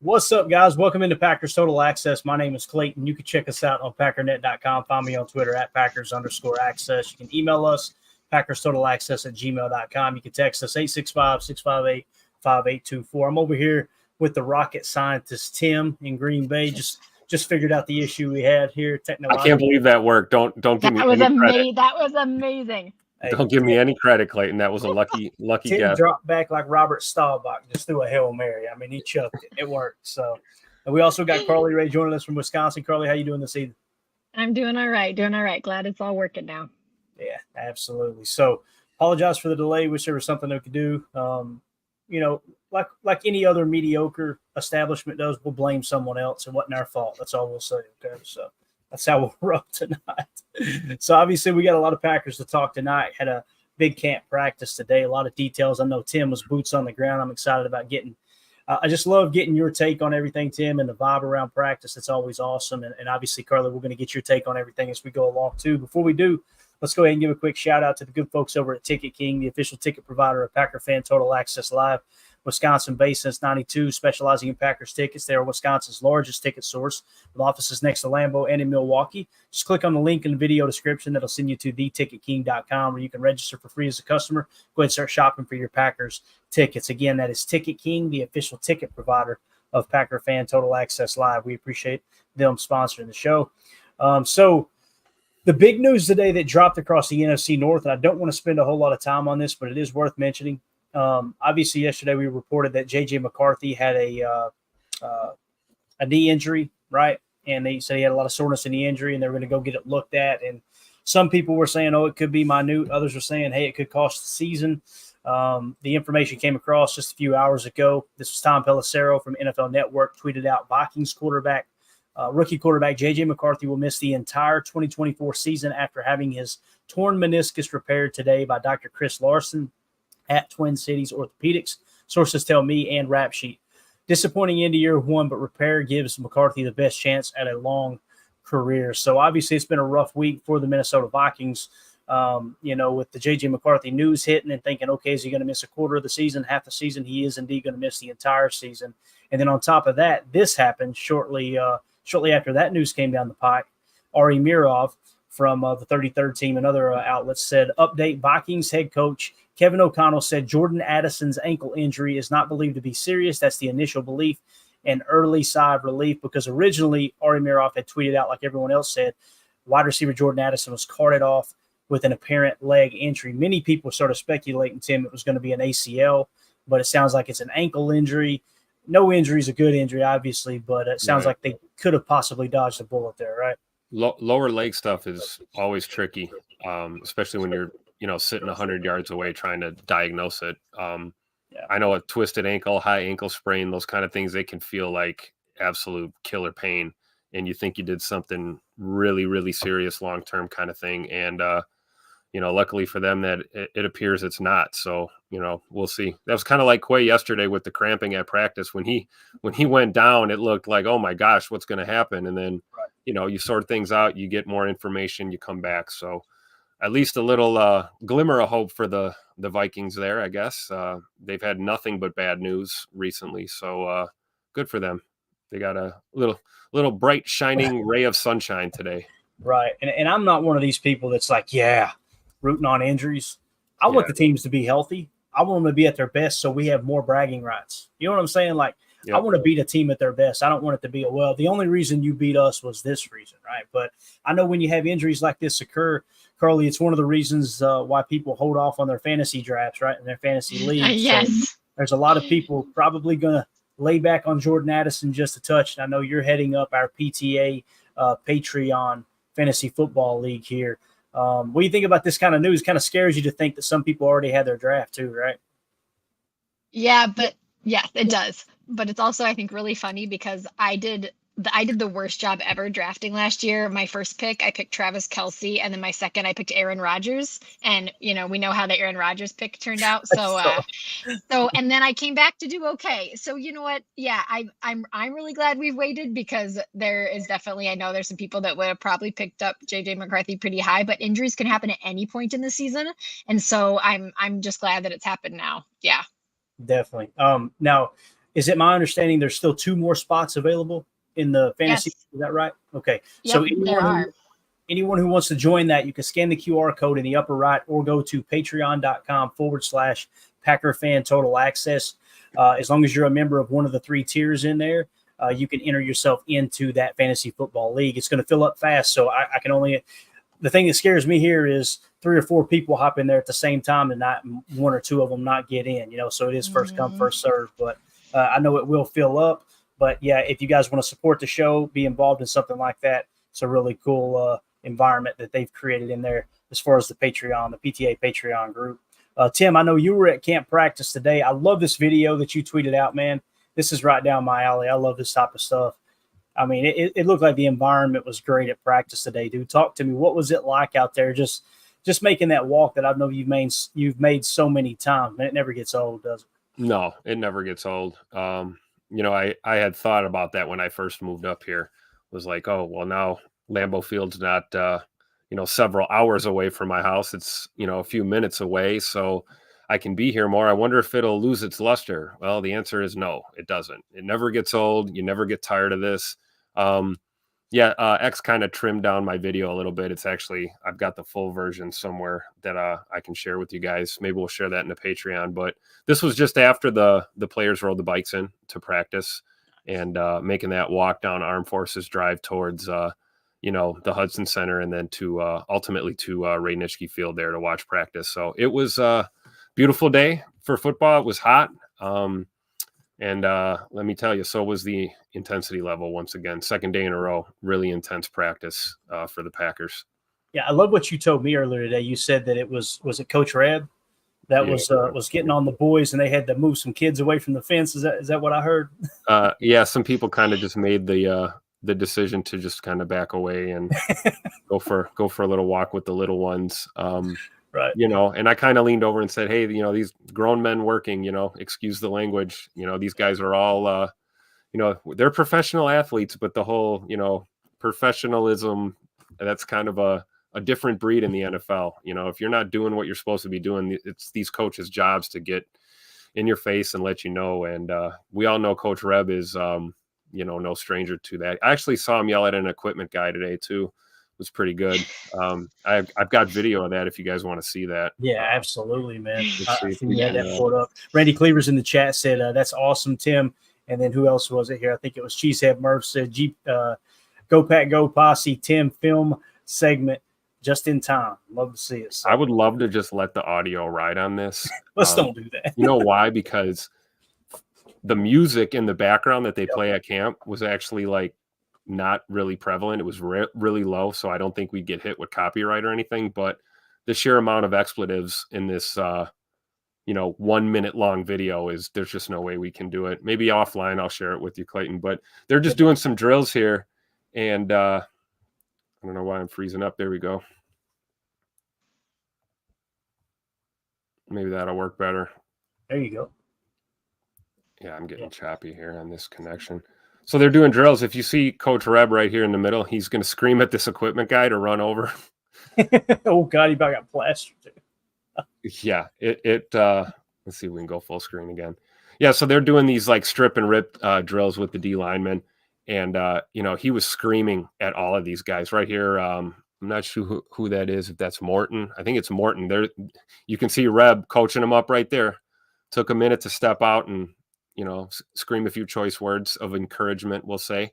What's up, guys? Welcome into Packers Total Access. My name is Clayton. You can check us out on packernet.com. Find me on Twitter at Packers_access. You can email us, PackersTotalAccess@gmail.com. You can text us 865-658-5824. I'm over here with the rocket scientist, Tim, in Green Bay. Just figured out the issue we had here. I can't believe that worked. Don't give me any credit. That was amazing. Hey, Don't give me any credit, Clayton. That was a lucky Tim guess. dropped back like Robert Staubach, just threw a Hail Mary. I mean, he chucked it. It worked. So, and we also got Carly Ray joining us from Wisconsin. Carly, how you doing this evening? I'm doing all right. Glad it's all working now. Yeah, absolutely. So, apologize for the delay. Wish there was something we could do. Like any other mediocre establishment does, we'll blame someone else. It wasn't our fault. That's all we'll say. Okay, so that's how we'll roll tonight. So obviously we got a lot of Packers to talk tonight. Had a big camp practice today. A lot of details. I know Tim was boots on the ground. I'm excited about getting. I just love getting your take on everything, Tim, and the vibe around practice. It's always awesome. And obviously, Carly, we're going to get your take on everything as we go along too. Before we do, let's go ahead and give a quick shout out to the good folks over at Ticket King, the official ticket provider of Packer Fan Total Access Live. Wisconsin-based since 92, specializing in Packers tickets. They are Wisconsin's largest ticket source with offices next to Lambeau and in Milwaukee. Just click on the link in the video description. That'll send you to theticketking.com where you can register for free as a customer. Go ahead and start shopping for your Packers tickets. Again, that is Ticket King, the official ticket provider of Packer Fan Total Access Live. We appreciate them sponsoring the show. So the big news today that dropped across the NFC North, and I don't want to spend a whole lot of time on this, but it is worth mentioning. Obviously, yesterday we reported that J.J. McCarthy had a knee injury, right? And they said he had a lot of soreness in the injury, and they were going to go get it looked at. And some people were saying, oh, it could be minute. Others were saying, hey, it could cost the season. The information came across just a few hours ago. This was Tom Pelissero from NFL Network tweeted out Vikings rookie quarterback J.J. McCarthy will miss the entire 2024 season after having his torn meniscus repaired today by Dr. Chris Larson at Twin Cities Orthopedics. Sources tell me and Rap Sheet. Disappointing end of year one, but repair gives McCarthy the best chance at a long career. So obviously it's been a rough week for the Minnesota Vikings, with the J.J. McCarthy news hitting and thinking, okay, is he going to miss a quarter of the season, half the season? He is indeed going to miss the entire season. And then on top of that, this happened shortly after that news came down the pike. Ari Mirov from the 33rd team and other outlets said, update, Vikings head coach Kevin O'Connell said Jordan Addison's ankle injury is not believed to be serious. That's the initial belief and early sigh of relief, because originally Ari Mirov had tweeted out, like everyone else said, wide receiver Jordan Addison was carted off with an apparent leg injury. Many people started speculating, Tim, it was going to be an ACL, but it sounds like it's an ankle injury. No injury is a good injury, obviously, but it sounds like they could have possibly dodged a bullet there, right? Lower leg stuff is always tricky, especially when you're sitting 100 yards away trying to diagnose it. I know a twisted ankle, high ankle sprain, those kind of things, they can feel like absolute killer pain, and you think you did something really, really serious long-term kind of thing. And, luckily for them that it appears it's not. So, we'll see. That was kind of like Quay yesterday with the cramping at practice. When he went down, it looked like, oh my gosh, what's going to happen? And then, you sort things out, you get more information, you come back. So at least a little glimmer of hope for the Vikings there, I guess. They've had nothing but bad news recently. So good for them. They got a little bright, shining ray of sunshine today. Right. And I'm not one of these people that's like, rooting on injuries. I want the teams to be healthy. I want them to be at their best so we have more bragging rights. You know what I'm saying? Like, I want to beat a team at their best. I don't want it to be, the only reason you beat us was this reason, right? But I know when you have injuries like this occur, Carly, it's one of the reasons why people hold off on their fantasy drafts, right, in their fantasy leagues. Yes. So there's a lot of people probably going to lay back on Jordan Addison just a touch. And I know you're heading up our PTA Patreon Fantasy Football League here. What do you think about this kind of news? Kind of scares you to think that some people already had their draft too, right? Yeah, but yes, it does. But it's also, I think, really funny because I did the worst job ever drafting last year. My first pick, I picked Travis Kelce, and then my second, I picked Aaron Rodgers. And we know how the Aaron Rodgers pick turned out. So and then I came back to do okay. So you know what? Yeah, I'm really glad we've waited, because there is definitely, I know there's some people that would have probably picked up JJ McCarthy pretty high, but injuries can happen at any point in the season, and so I'm just glad that it's happened now. Yeah, definitely. Now, is it my understanding there's still 2 more spots available in the fantasy? Yes. Is that right? Okay. Yep, So anyone who wants to join that, you can scan the QR code in the upper right or go to patreon.com/Packer Fan Total Access. As long as you're a member of one of the 3 tiers in there, you can enter yourself into that fantasy football league. It's going to fill up fast. So I can only, the thing that scares me here is 3 or 4 people hop in there at the same time and not 1 or 2 of them not get in, so it is first come, first serve, but I know it will fill up. But yeah, if you guys want to support the show, be involved in something like that, it's a really cool environment that they've created in there as far as the Patreon, the PTA Patreon group. Tim, I know you were at camp practice today. I love this video that you tweeted out, man. This is right down my alley. I love this type of stuff. I mean, it looked like the environment was great at practice today, dude. Talk to me. What was it like out there? Just making that walk that I know you've made so many times, man. It never gets old, does it? No, it never gets old. I had thought about that when I first moved up here. Was like, oh, well, now Lambeau Field's not, several hours away from my house. It's, a few minutes away, so I can be here more. I wonder if it'll lose its luster. Well, the answer is no, it doesn't. It never gets old. You never get tired of this. X kind of trimmed down my video a little bit. It's actually, I've got the full version somewhere that I can share with you guys. Maybe we'll share that in the Patreon. But this was just after the players rode the bikes in to practice and making that walk down Armed Forces Drive towards, the Hudson Center and then to ultimately to Ray Nitschke Field there to watch practice. So it was a beautiful day for football. It was hot. And let me tell you, so was the intensity level once again. Second day in a row, really intense practice for the Packers. Yeah, I love what you told me earlier today. You said that it was it Coach Reb that was getting on the boys and they had to move some kids away from the fence. Is that what I heard? Yeah, some people kind of just made the decision to just kind of back away and go for a little walk with the little ones. Right. And I kind of leaned over and said, hey, these grown men working, excuse the language, these guys are all, they're professional athletes, but the whole, professionalism, that's kind of a different breed in the NFL. If you're not doing what you're supposed to be doing, it's these coaches' jobs to get in your face and let you know. And we all know Coach Reb is, no stranger to that. I actually saw him yell at an equipment guy today too. Was pretty good. I've got video of that if you guys want to see that. Yeah, absolutely, man. I think you had that pulled up. Randy Cleavers in the chat said, that's awesome, Tim. And then who else was it here? I think it was Cheesehead Murph said, Go Pack Go Posse, Tim film segment just in time. Love to see it. So. I would love to just let the audio ride on this. Let's don't do that. You know why? Because the music in the background that they play at camp was actually like not really prevalent. It was really low, so I don't think we'd get hit with copyright or anything. But the sheer amount of expletives in this, 1 minute long video there's just no way we can do it. Maybe offline I'll share it with you, Clayton. But they're just doing some drills here, and I don't know why I'm freezing up. There we go. Maybe that'll work better. There you go. Yeah, I'm getting choppy here on this connection. So they're doing drills. If you see Coach Reb right here in the middle, he's going to scream at this equipment guy to run over. Oh, God, he about got plastered. Yeah, let's see if we can go full screen again. Yeah, so they're doing these like strip and rip drills with the D linemen. And, he was screaming at all of these guys right here. I'm not sure who that is, if that's Morton. I think it's Morton. There, you can see Reb coaching him up right there. Took a minute to step out and, scream a few choice words of encouragement, we'll say.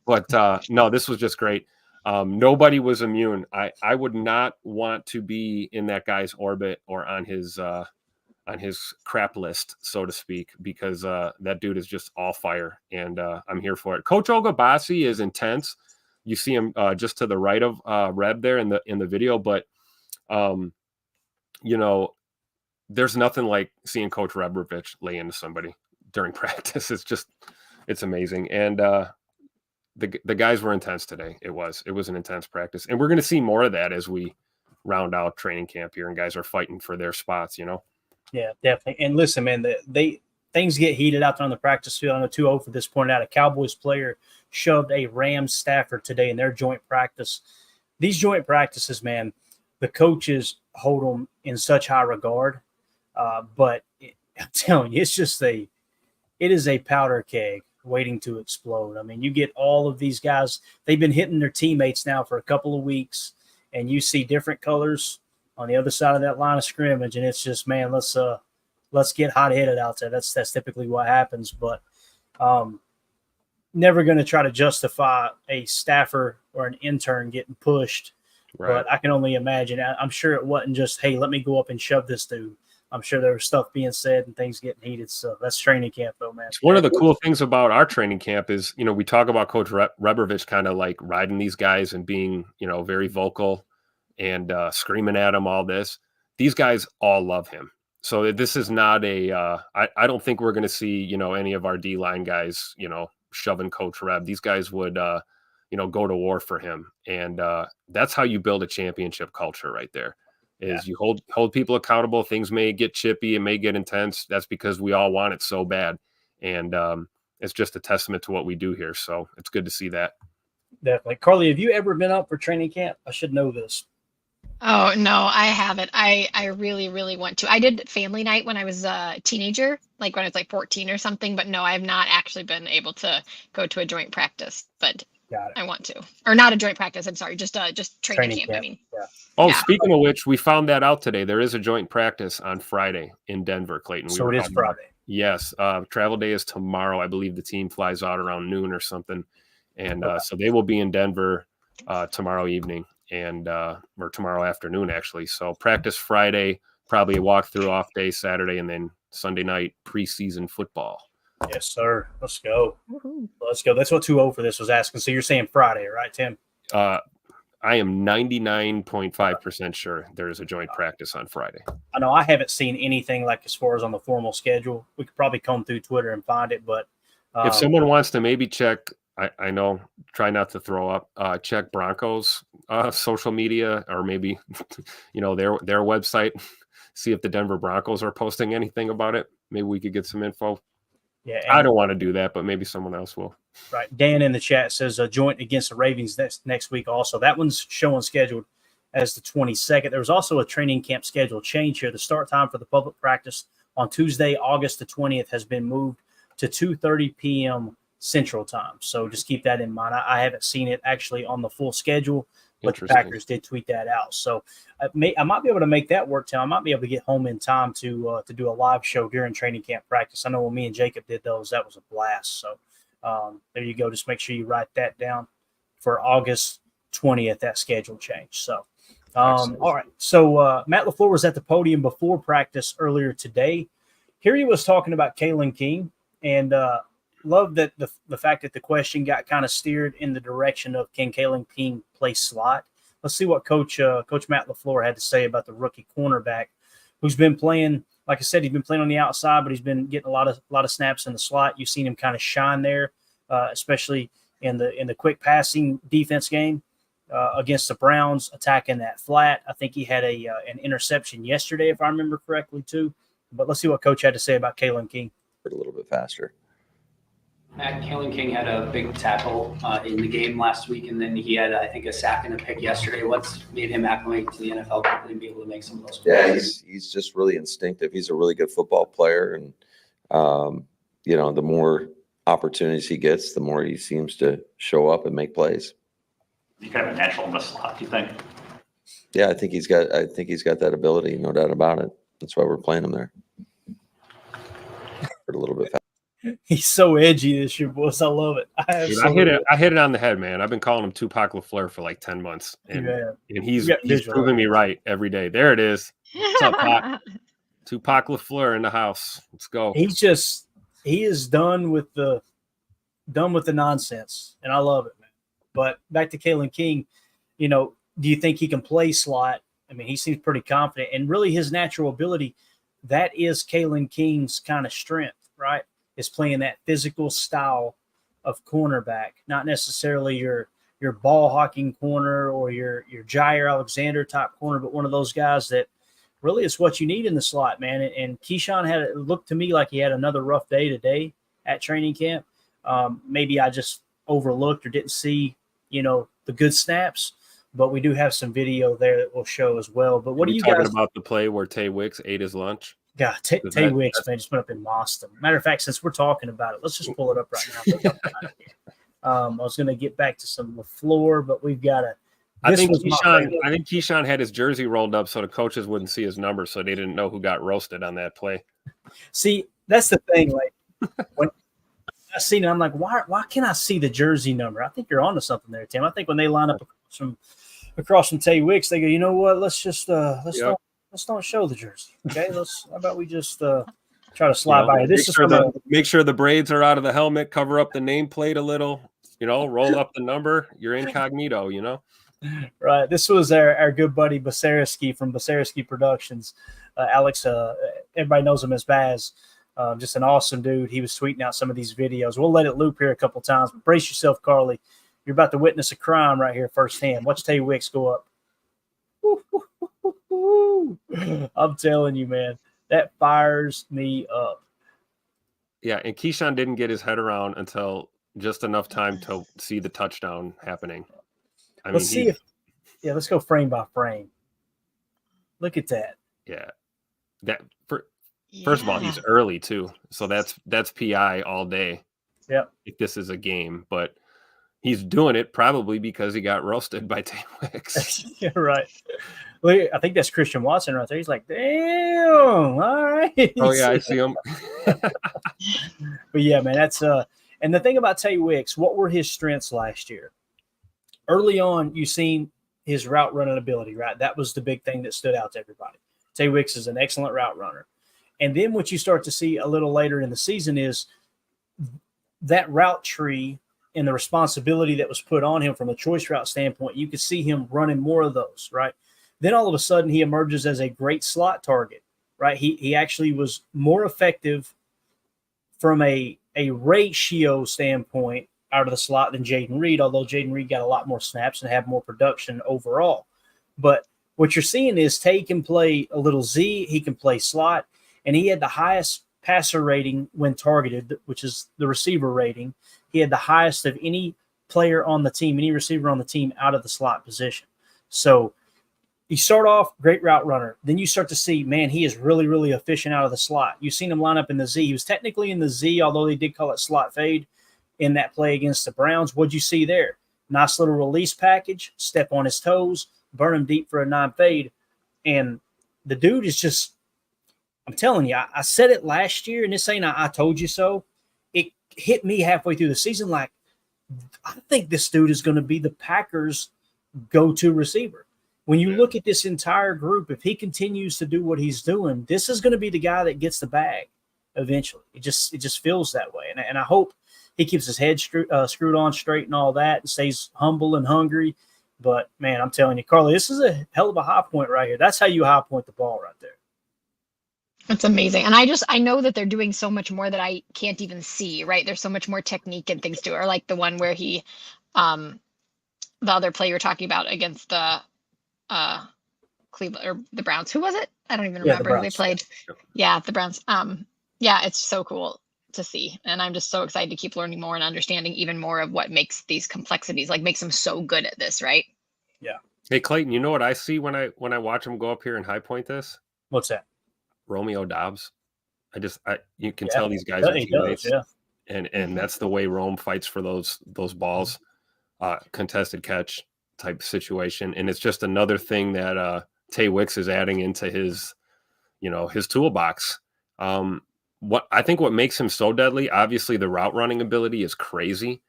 But no, this was just great. Nobody was immune. I would not want to be in that guy's orbit or on his crap list, so to speak, because that dude is just all fire, and I'm here for it. Coach Ogabasi is intense. You see him just to the right of Reb there in the video, but there's nothing like seeing Coach Rebrovich lay into somebody during practice. It's amazing. And the guys were intense today. It was an intense practice. And we're going to see more of that as we round out training camp here and guys are fighting for their spots, Yeah, definitely. And listen, man, things get heated out there on the practice field. I know 2-0 for this pointed out. A Cowboys player shoved a Rams staffer today in their joint practice. These joint practices, man, the coaches hold them in such high regard. But I'm telling you, it's just it is a powder keg waiting to explode. I mean, you get all of these guys, they've been hitting their teammates now for a couple of weeks, and you see different colors on the other side of that line of scrimmage, and it's just, man, let's get hot-headed out there. That's typically what happens, but never going to try to justify a staffer or an intern getting pushed. Right. But I can only imagine. I'm sure it wasn't just, hey, let me go up and shove this dude. I'm sure there was stuff being said and things getting heated. So that's training camp, though, man. One of the cool things about our training camp is, we talk about Coach Rebrovich kind of like riding these guys and being, very vocal and screaming at them, all this. These guys all love him. So this is not I don't think we're going to see, any of our D-line guys, shoving Coach Reb. These guys would, go to war for him. And that's how you build a championship culture right there. You hold people accountable. Things may get chippy, it may get intense. That's because we all want it so bad. And it's just a testament to what we do here. So it's good to see that. Definitely. Carly, have you ever been up for training camp? I should know this. Oh, no, I haven't. I really, really want to. I did family night when I was a teenager, like when I was like 14 or something. But no, I have not actually been able to go to a joint practice. But I want to. Or not a joint practice. I'm sorry. Just training camp. I mean. Yeah. Oh, speaking of which, we found that out today. There is a joint practice on Friday in Denver, Clayton. So it is Friday. Yes. Travel day is tomorrow. I believe the team flies out around noon or something. And so they will be in Denver tomorrow evening and or tomorrow afternoon, actually. So practice Friday, probably a walkthrough off day Saturday, and then Sunday night preseason football. Yes, sir. Let's go. Woo-hoo. Let's go. That's what 2-0 for this was asking. So you're saying Friday, right, Tim? I am 99.5% sure there is a joint practice on Friday. I know I haven't seen anything like as far as on the formal schedule. We could probably comb through Twitter and find it, but if someone wants to maybe check, I know, try not to throw up, check Broncos social media or maybe, their website, see if the Denver Broncos are posting anything about it. Maybe we could get some info. Yeah, I don't want to do that, but maybe someone else will. Right. Dan in the chat says a joint against the Ravens next week also. That one's showing scheduled as the 22nd. There was also a training camp schedule change here. The start time for the public practice on Tuesday, August the 20th, has been moved to 2:30 p.m. Central Time. So just keep that in mind. I haven't seen it actually on the full schedule, but the Packers did tweet that out. So I might be able to make that work, Tim. I might be able to get home in time to do a live show during training camp practice. I know when me and Jacob did those, that was a blast. So there you go. Just make sure you write that down for August 20th, that schedule change. So, all right. So Matt LaFleur was at the podium before practice earlier today. Here he was talking about Kalen King, and love that the fact that the question got kind of steered in the direction of can Kalen King play slot. Let's see what Coach Matt LaFleur had to say about the rookie cornerback who's been playing. Like I said, he's been playing on the outside, but he's been getting a lot of snaps in the slot. You've seen him kind of shine there, especially in the quick passing defense game against the Browns, attacking that flat. I think he had an interception yesterday, if I remember correctly, too. But let's see what Coach had to say about Kalen King. A little bit faster. Matt, Kalen King had a big tackle in the game last week, and then he had, I think, a sack and a pick yesterday. What's made him acclimate to the NFL quickly and be able to make some of those plays? Yeah, he's just really instinctive. He's a really good football player, and the more opportunities he gets, the more he seems to show up and make plays. He's kind of a natural in the slot, do you think? Yeah, I think he's got that ability, no doubt about it. That's why we're playing him there. A little bit faster. He's so edgy this year, boys. I love it. I hit it on the head, man. I've been calling him Tupac LaFleur for like 10 months. And he's proving me right every day. There it is. What's up, Pac? Tupac LaFleur in the house. Let's go. He is done with the nonsense, and I love it, man. But back to Kalen King, do you think he can play slot? I mean, he seems pretty confident, and really his natural ability, that is Kalen King's kind of strength, right? Is playing that physical style of cornerback, not necessarily your ball hawking corner or your Jair Alexander type corner, but one of those guys that really is what you need in the slot, man. And Keyshawn it looked to me like he had another rough day today at training camp. Maybe I just overlooked or didn't see, the good snaps, but we do have some video there that we'll show as well. But what do you guys talking about the play where Tay Wicks ate his lunch? God, Tay Wicks, man, just went up and lost them. Matter of fact, since we're talking about it, let's just pull it up right now. I was going to get back to some LaFleur, but we've got to. I think Keyshawn had his jersey rolled up so the coaches wouldn't see his number, so they didn't know who got roasted on that play. See, that's the thing. Like when I seen it, I'm like, why can't I see the jersey number? I think you're onto something there, Tim. I think when they line up across from Tay Wicks, they go, you know what? Let's just let's don't show the jersey. Okay, how about we just try to slide by. Make sure the braids are out of the helmet. Cover up the nameplate a little. Roll up the number. You're incognito. Right. This was our good buddy Basariski from Basariski Productions. Alex, everybody knows him as Baz. Just an awesome dude. He was tweeting out some of these videos. We'll let it loop here a couple times. But brace yourself, Carly. You're about to witness a crime right here firsthand. Watch Tay Wicks go up. I'm telling you, man, that fires me up. Yeah, and Keyshawn didn't get his head around until just enough time to see the touchdown happening. Let's go frame by frame. Look at that. Yeah. First of all, he's early too. So that's PI all day. Yeah. If this is a game, but he's doing it probably because he got roasted by Tay Wicks. Yeah, right. I think that's Christian Watson right there. He's like, damn, all right. Oh yeah, I see him. But yeah, man, that's and the thing about Tay Wicks, what were his strengths last year? Early on, you seen his route running ability, right? That was the big thing that stood out to everybody. Tay Wicks is an excellent route runner. And then what you start to see a little later in the season is that route tree and the responsibility that was put on him from a choice route standpoint. You could see him running more of those, right? Then all of a sudden he emerges as a great slot target, right? He actually was more effective from a ratio standpoint out of the slot than Jaden Reed, although Jaden Reed got a lot more snaps and had more production overall. But what you're seeing is Tay can play a little Z, he can play slot, and he had the highest passer rating when targeted, which is the receiver rating. He had the highest of any player on the team, any receiver on the team out of the slot position. So you start off great route runner. Then you start to see, man, he is really, really efficient out of the slot. You've seen him line up in the Z. He was technically in the Z, although they did call it slot fade in that play against the Browns. What'd you see there? Nice little release package, step on his toes, burn him deep for a 9 fade. And the dude is just, I'm telling you, I said it last year, and this ain't I told you so. It hit me halfway through the season like, I think this dude is going to be the Packers' go-to receiver. When you look at this entire group, if he continues to do what he's doing, this is going to be the guy that gets the bag eventually. It just feels that way. And I hope he keeps his head screwed on straight and all that and stays humble and hungry. But, man, I'm telling you, Carly, this is a hell of a high point right here. That's how you high point the ball right there. It's amazing. And I know that they're doing so much more that I can't even see, right? There's so much more technique and things to it. Or like the one where he, the other play you're talking about against the Cleveland or the Browns. Who was it? I don't even remember who they played. Yeah, the Browns. Yeah, it's so cool to see. And I'm just so excited to keep learning more and understanding even more of what makes these complexities, like makes them so good at this, right? Yeah. Hey, Clayton, you know what I see when I watch him go up here and high point this? What's that? Romeo Dobbs. You can tell these guys are teammates. Yeah. And that's the way Rome fights for those balls, contested catch type situation. And it's just another thing that Tay Wicks is adding into his toolbox. What makes him so deadly, obviously the route running ability is crazy,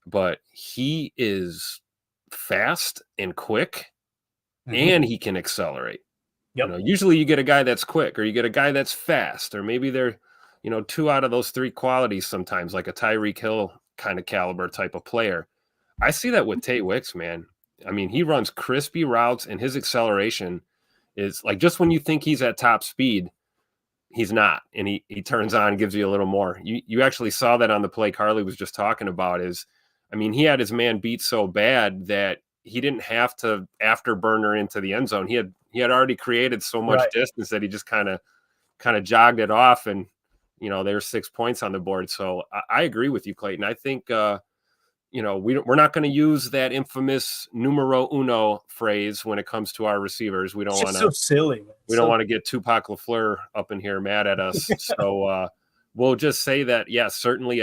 but he is fast and quick, and he can accelerate. Yep. Usually you get a guy that's quick, or you get a guy that's fast, or maybe they're, 2 out of those 3 qualities sometimes, like a Tyreek Hill kind of caliber type of player. I see that with Tay Wicks, man. I mean, he runs crispy routes, and his acceleration is like, just when you think he's at top speed, he's not. And he turns on and gives you a little more. You actually saw that on the play Carly was just talking about he had his man beat so bad that he didn't have to afterburner into the end zone. He had already created so much distance that he just kind of jogged it off, and there's 6 points on the board. So I agree with you, Clayton. I think we're not going to use that infamous numero uno phrase when it comes to our receivers. We don't want to. So silly. Man. We don't want to get Tupac LaFleur up in here mad at us. So we'll just say that, certainly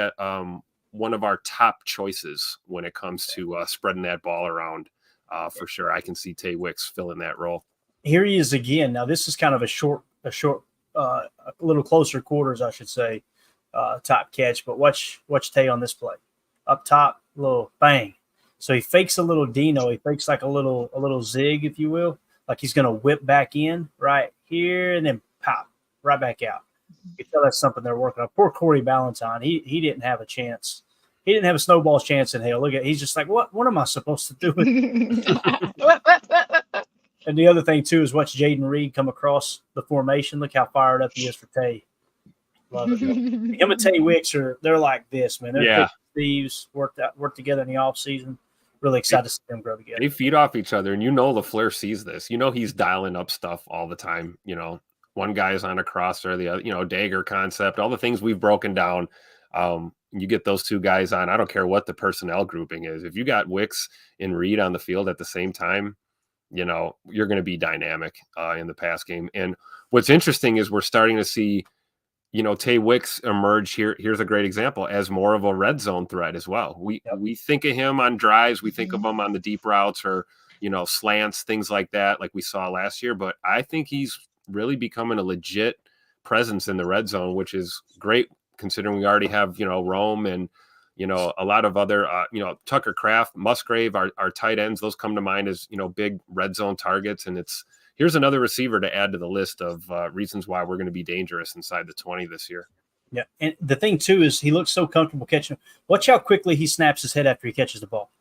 one of our top choices when it comes to spreading that ball around. For sure, I can see Tay Wicks filling that role. Here he is again. Now this is kind of a little closer quarters, I should say, top catch. But watch Tay on this play. Up top, little bang. So he fakes a little Dino. He fakes like a little zig, if you will, like he's going to whip back in right here and then pop right back out. You tell that's something they're working on. Poor Corey Ballantyne. He didn't have a chance. He didn't have a snowball's chance in hell. Look at, he's just like, what am I supposed to do? And the other thing too is watch Jaden Reed come across the formation. Look how fired up he is for Tay. Love it. Him and Tay Wicks they're like this, man. They're thieves, worked together in the offseason. Really excited to see them grow together. They feed off each other, and LaFleur sees this. He's dialing up stuff all the time. One guy is on a crosser, the other, dagger concept, all the things we've broken down. You get those two guys on. I don't care what the personnel grouping is. If you got Wicks and Reed on the field at the same time, you're going to be dynamic in the pass game. And what's interesting is we're starting to see, Tay Wicks emerge here. Here's a great example as more of a red zone threat as well. We think of him on drives. We think of him on the deep routes or, slants, things like that, like we saw last year. But I think he's really becoming a legit presence in the red zone, which is great considering we already have, Rome and, a lot of other, Tucker Kraft, Musgrave, our tight ends, those come to mind as, big red zone targets. And here's another receiver to add to the list of reasons why we're going to be dangerous inside the 20 this year. Yeah. And the thing too, is he looks so comfortable catching. Watch how quickly he snaps his head after he catches the ball.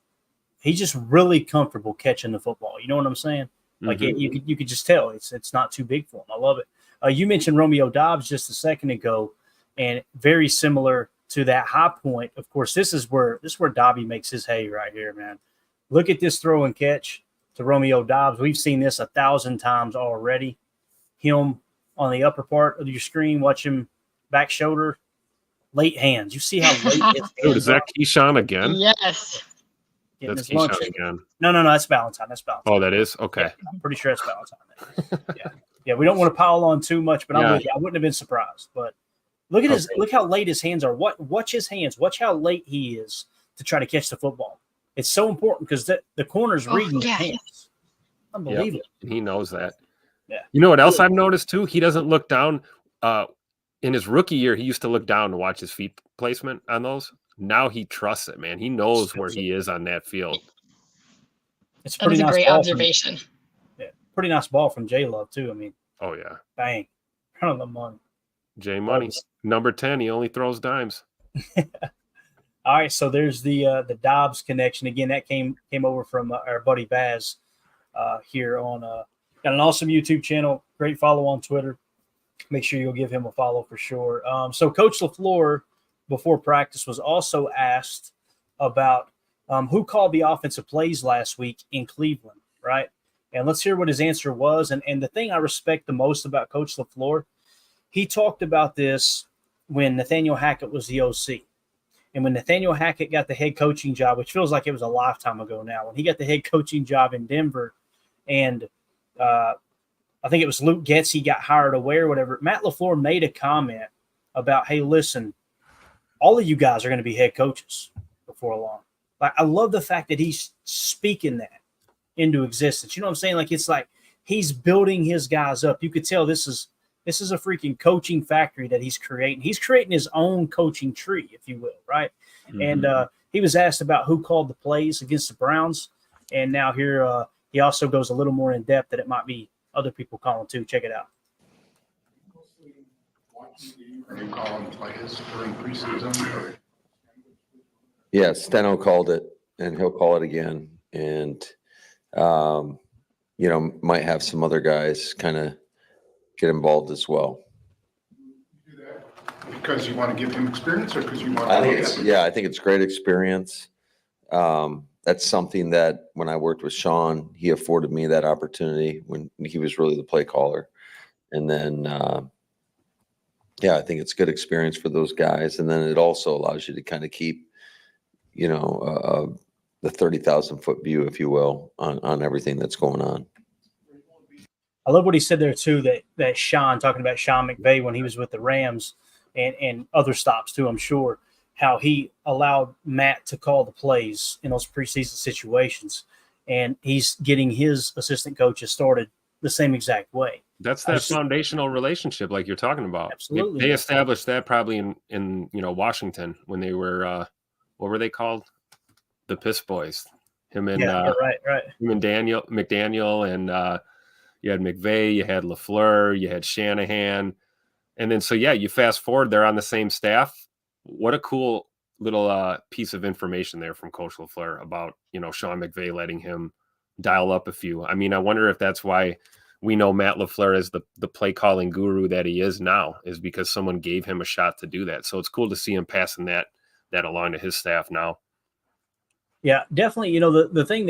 He's just really comfortable catching the football. You know what I'm saying? Like you could just tell it's not too big for him. I love it. You mentioned Romeo Doubs just a second ago, and very similar to that high point. Of course, this is where Dobby makes his hay right here, man. Look at this throw and catch to Romeo Doubs. We've seen this 1,000 times already. Him on the upper part of your screen, watch him back shoulder, late hands. You see how late his hands Dude, is that Keyshawn again? Yes. That's Keyshawn again. No, that's Ballantyne. Oh, that is? Okay. Yeah, I'm pretty sure it's Ballantyne. Yeah, we don't want to pile on too much, but I'm with you. I wouldn't have been surprised. But look at look how late his hands are. Watch his hands. Watch how late he is to try to catch the football. It's so important because the corner's reading his hands. Unbelievable. Yep. He knows that. Yeah. You know what else I've noticed too? He doesn't look down. In his rookie year, he used to look down to watch his feet placement on those. Now he trusts it, man. He knows where he is on that field. It's that was a great observation. Pretty nice ball from J Love too. I mean, oh yeah, bang, kind of the money. J Money, number 10. He only throws dimes. All right, so there's the Dobbs connection again. That came over from our buddy Baz here on got an awesome YouTube channel. Great follow on Twitter. Make sure you'll give him a follow for sure. So Coach LaFleur, before practice, was also asked about who called the offensive plays last week in Cleveland, right? And let's hear what his answer was. And the thing I respect the most about Coach LaFleur, he talked about this when Nathaniel Hackett was the OC. And when Nathaniel Hackett got the head coaching job, which feels like it was a lifetime ago now, when he got the head coaching job in Denver, and I think it was Luke Getsy got hired away or whatever, Matt LaFleur made a comment about, hey, listen, all of you guys are going to be head coaches before long. Like, I love the fact that he's speaking that into existence. You know what I'm saying? Like, it's like he's building his guys up. You could tell this is a freaking coaching factory that he's creating. He's creating his own coaching tree, if you will, right? Mm-hmm. And he was asked about who called the plays against the Browns. And now here he also goes a little more in depth that it might be other people calling too. Check it out. Are you calling plays during preseason? Yeah, Steno called it, and he'll call it again. And, might have some other guys kind of get involved as well. You do that because you want to give him experience, or because you want? I think it's great experience. That's something that when I worked with Sean, he afforded me that opportunity when he was really the play caller. And then, I think it's good experience for those guys. And then it also allows you to kind of keep, the 30,000-foot view, if you will, on everything that's going on. I love what he said there too, that Sean, talking about Sean McVay when he was with the Rams and other stops too, I'm sure, how he allowed Matt to call the plays in those preseason situations. And he's getting his assistant coaches started the same exact way. That's that foundational relationship like you're talking about. Absolutely. They established that probably in Washington when they were what were they called? The Piss Boys. Him and right. Him and McDaniel, and you had McVay, you had LaFleur, you had Shanahan. And then you fast forward, they're on the same staff. What a cool little piece of information there from Coach LaFleur about, Sean McVay letting him dial up a few. I mean, I wonder if that's why we know Matt LaFleur is the play calling guru that he is now, is because someone gave him a shot to do that. So it's cool to see him passing that along to his staff now. Yeah, definitely. The thing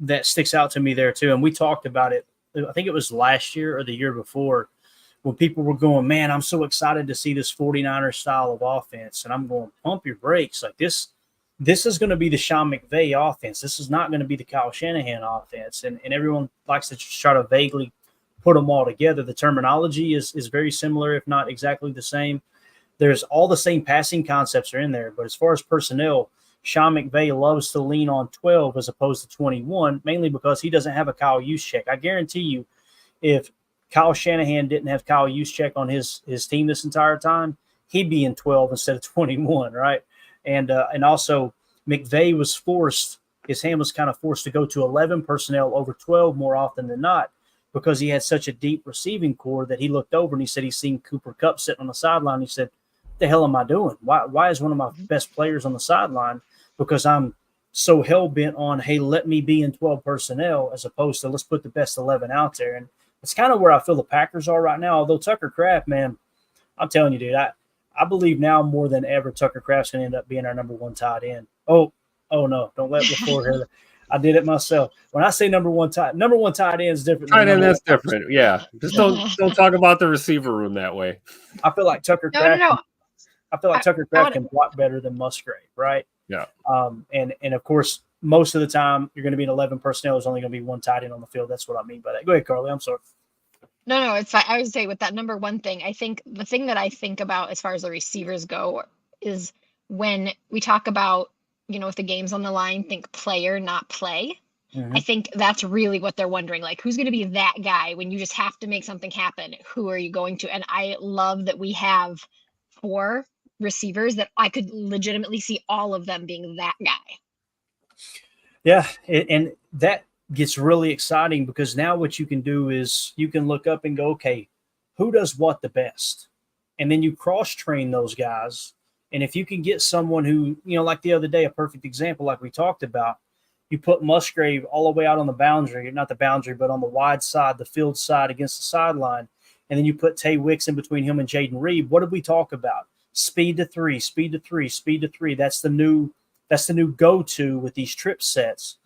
that sticks out to me there too, and we talked about it, I think it was last year or the year before, when people were going, man, I'm so excited to see this 49er style of offense. And I'm going, pump your brakes. Like this is going to be the Sean McVay offense. This is not going to be the Kyle Shanahan offense. And everyone likes to try to vaguely put them all together. The terminology is very similar, if not exactly the same. There's all the same passing concepts are in there. But as far as personnel, Sean McVay loves to lean on 12 as opposed to 21, mainly because he doesn't have a Kyle Juszczyk. I guarantee you, if Kyle Shanahan didn't have Kyle Juszczyk on his team this entire time, he'd be in 12 instead of 21, right? And also McVay was forced, his hand was kind of forced to go to 11 personnel over 12 more often than not, because he had such a deep receiving core that he looked over and he said he's seen Cooper Kupp sitting on the sideline. He said, what the hell am I doing? Why is one of my best players on the sideline? Because I'm so hell-bent on, hey, let me be in 12 personnel, as opposed to let's put the best 11 out there. And it's kind of where I feel the Packers are right now. Although Tucker Kraft, man, I'm telling you, dude, I believe now more than ever Tucker Kraft's going to end up being our number one tight end. Oh no, don't let LaFleur hear that. I did it myself. When I say number one tight end is different. Tight end, that's different. Yeah, just don't talk about the receiver room that way. I feel like Tucker Kraft. No. I feel like Tucker Kraft can block better than Musgrave, right? Yeah. And of course, most of the time you're going to be in 11 personnel. There's only going to be one tight end on the field. That's what I mean by that. Go ahead, Carly. I'm sorry. No, it's fine. I would say with that number one thing, I think the thing that I think about as far as the receivers go is when we talk about, if the game's on the line, think player, not play. Mm-hmm. I think that's really what they're wondering. Like, who's going to be that guy when you just have to make something happen? Who are you going to? And I love that we have 4 receivers that I could legitimately see all of them being that guy. Yeah, and that gets really exciting, because now what you can do is you can look up and go, okay, who does what the best? And then you cross-train those guys. And if you can get someone who, like the other day, a perfect example like we talked about, you put Musgrave all the way out on the boundary, not the boundary, but on the wide side, the field side against the sideline, and then you put Tay Wicks in between him and Jaden Reed. What did we talk about? Speed to 3, speed to 3, speed to 3. That's the new go-to with these trip sets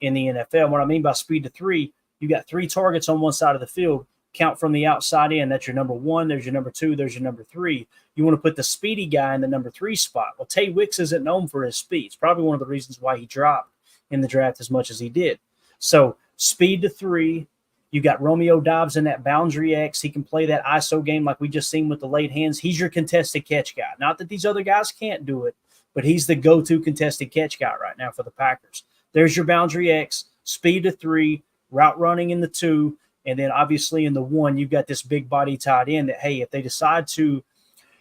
in the NFL. What I mean by speed to 3, you got 3 targets on one side of the field. Count from the outside in. That's your number 1. There's your number 2. There's your number 3. You want to put the speedy guy in the number 3 spot. Well, Tay Wicks isn't known for his speed. It's probably one of the reasons why he dropped in the draft as much as he did. So speed to 3. You got Romeo Doubs in that boundary X. He can play that ISO game like we just seen with the late hands. He's your contested catch guy. Not that these other guys can't do it, but he's the go-to contested catch guy right now for the Packers. There's your boundary X, speed to 3, route running in the 2, and then obviously in the 1, you've got this big body tight end that, hey, if they decide to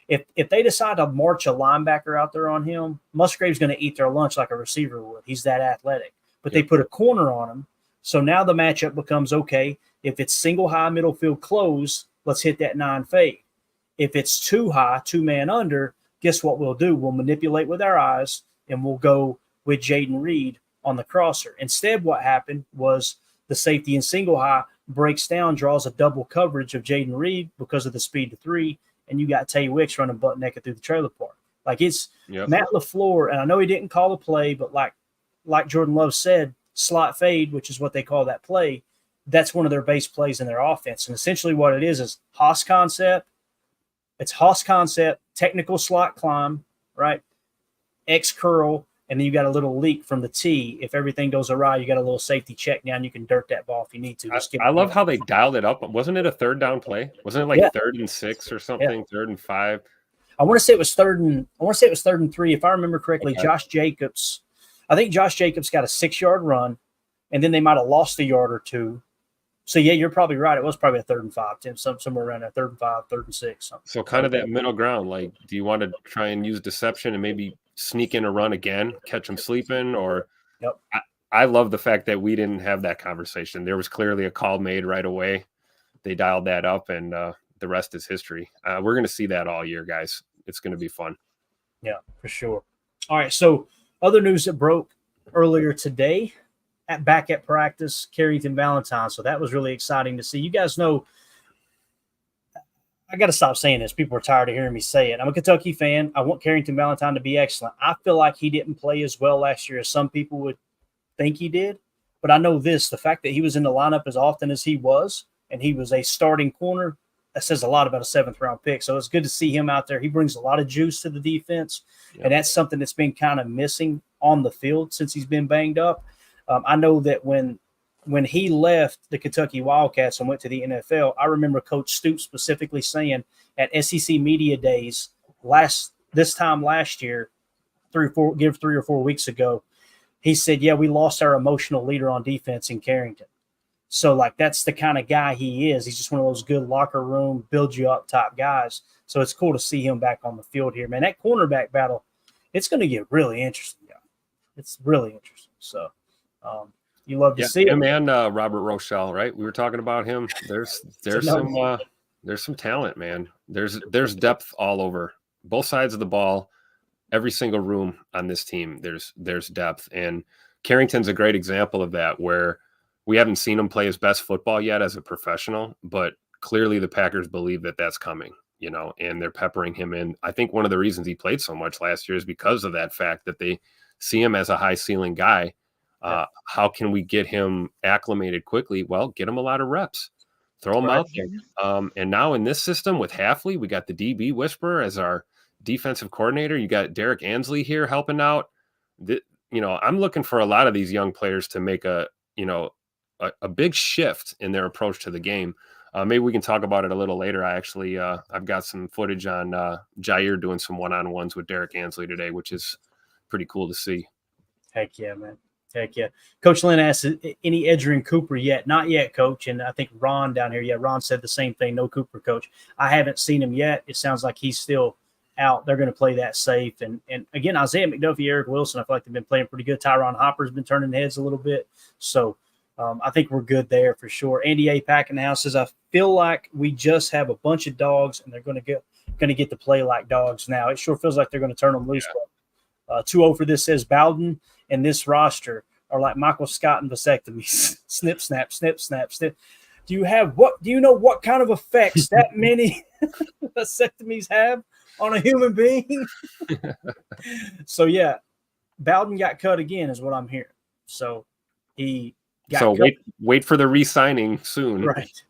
march a linebacker out there on him, Musgrave's going to eat their lunch like a receiver would. He's that athletic. But They put a corner on him. So now the matchup becomes, okay, if it's single high middle field close, let's hit that 9 fade. If it's too high, 2-man under, guess what we'll do? We'll manipulate with our eyes, and we'll go with Jaden Reed on the crosser. Instead, what happened was the safety in single high breaks down, draws a double coverage of Jaden Reed because of the speed to 3, and you got Tay Wicks running butt naked through the trailer park. Like it's Matt LaFleur, and I know he didn't call a play, but like Jordan Love said, slot fade, which is what they call that play, that's one of their base plays in their offense. And essentially what it is Haas concept. It's Haas concept, technical slot climb, right? X curl, and then you got a little leak from the tee. If everything goes awry, you got a little safety check down. You can dirt that ball if you need to. I love how they dialed it up. Wasn't it a third down play? Wasn't it like 3rd and 6 or something? 3rd and 5? I want to say it was 3rd and 3. If I remember correctly, Okay. I think Josh Jacobs got a 6-yard run, and then they might have lost a yard or two. So, yeah, you're probably right. It was probably a 3rd and 5, Tim, somewhere around there, 3rd and 5, 3rd and 6. Something. So kind of that middle ground. Like, do you want to try and use deception and maybe sneak in a run again, catch them sleeping? Or Yep. I love the fact that we didn't have that conversation. There was clearly a call made right away. They dialed that up, and the rest is history. We're going to see that all year, guys. It's going to be fun. Yeah, for sure. All right, so other news that broke earlier today back at practice, Carrington Valentine. So that was really exciting to see. You guys know, I got to stop saying this. People are tired of hearing me say it. I'm a Kentucky fan. I want Carrington Valentine to be excellent. I feel like he didn't play as well last year as some people would think he did. But I know this, the fact that he was in the lineup as often as he was, and he was a starting corner, that says a lot about a 7th-round pick. So it's good to see him out there. He brings a lot of juice to the defense, and that's something that's been kind of missing on the field since he's been banged up. I know that when he left the Kentucky Wildcats and went to the NFL, I remember Coach Stoops specifically saying at SEC Media Days this time last year, 3 or 4 weeks ago, he said, yeah, we lost our emotional leader on defense in Carrington. So, like, that's the kind of guy he is. He's just one of those good locker room, build you up type guys. So it's cool to see him back on the field here, man. That cornerback battle, it's going to get really interesting. Yeah. It's really interesting. So you love to see him. it. And Robert Rochelle, right? We were talking about him. There's some talent, man. There's depth all over both sides of the ball. Every single room on this team, there's depth. And Carrington's a great example of that, where we haven't seen him play his best football yet as a professional, but clearly the Packers believe that that's coming, and they're peppering him in. I think one of the reasons he played so much last year is because of that fact that they see him as a high ceiling guy. How can we get him acclimated quickly? Well, get him a lot of reps, throw him out there. And now in this system with Hafley, we got the DB Whisperer as our defensive coordinator. You got Derek Ansley here helping out. I'm looking for a lot of these young players to make a big shift in their approach to the game. Maybe we can talk about it a little later. I've got some footage on Jair doing some one-on-ones with Derek Ansley today, which is pretty cool to see. Heck yeah, man. Heck yeah. Coach Lynn asked, any Edgerrin Cooper yet? Not yet, Coach. And I think Ron down here, Ron said the same thing. No Cooper, Coach. I haven't seen him yet. It sounds like he's still out. They're going to play that safe. And again, Isaiah McDuffie, Eric Wilson, I feel like they've been playing pretty good. Tyron Hopper's been turning heads a little bit. So I think we're good there for sure. Andy A. Pack in the house says, I feel like we just have a bunch of dogs and they're going to get to play like dogs now. It sure feels like they're going to turn them loose. 2-0 for this says Bowden and this roster are like Michael Scott and vasectomies. Snip, snap, snip, snap, snip. Do you know what kind of effects that many vasectomies have on a human being? So yeah, Bowden got cut again is what I'm hearing. So he got cut. Wait for the re-signing soon. Right.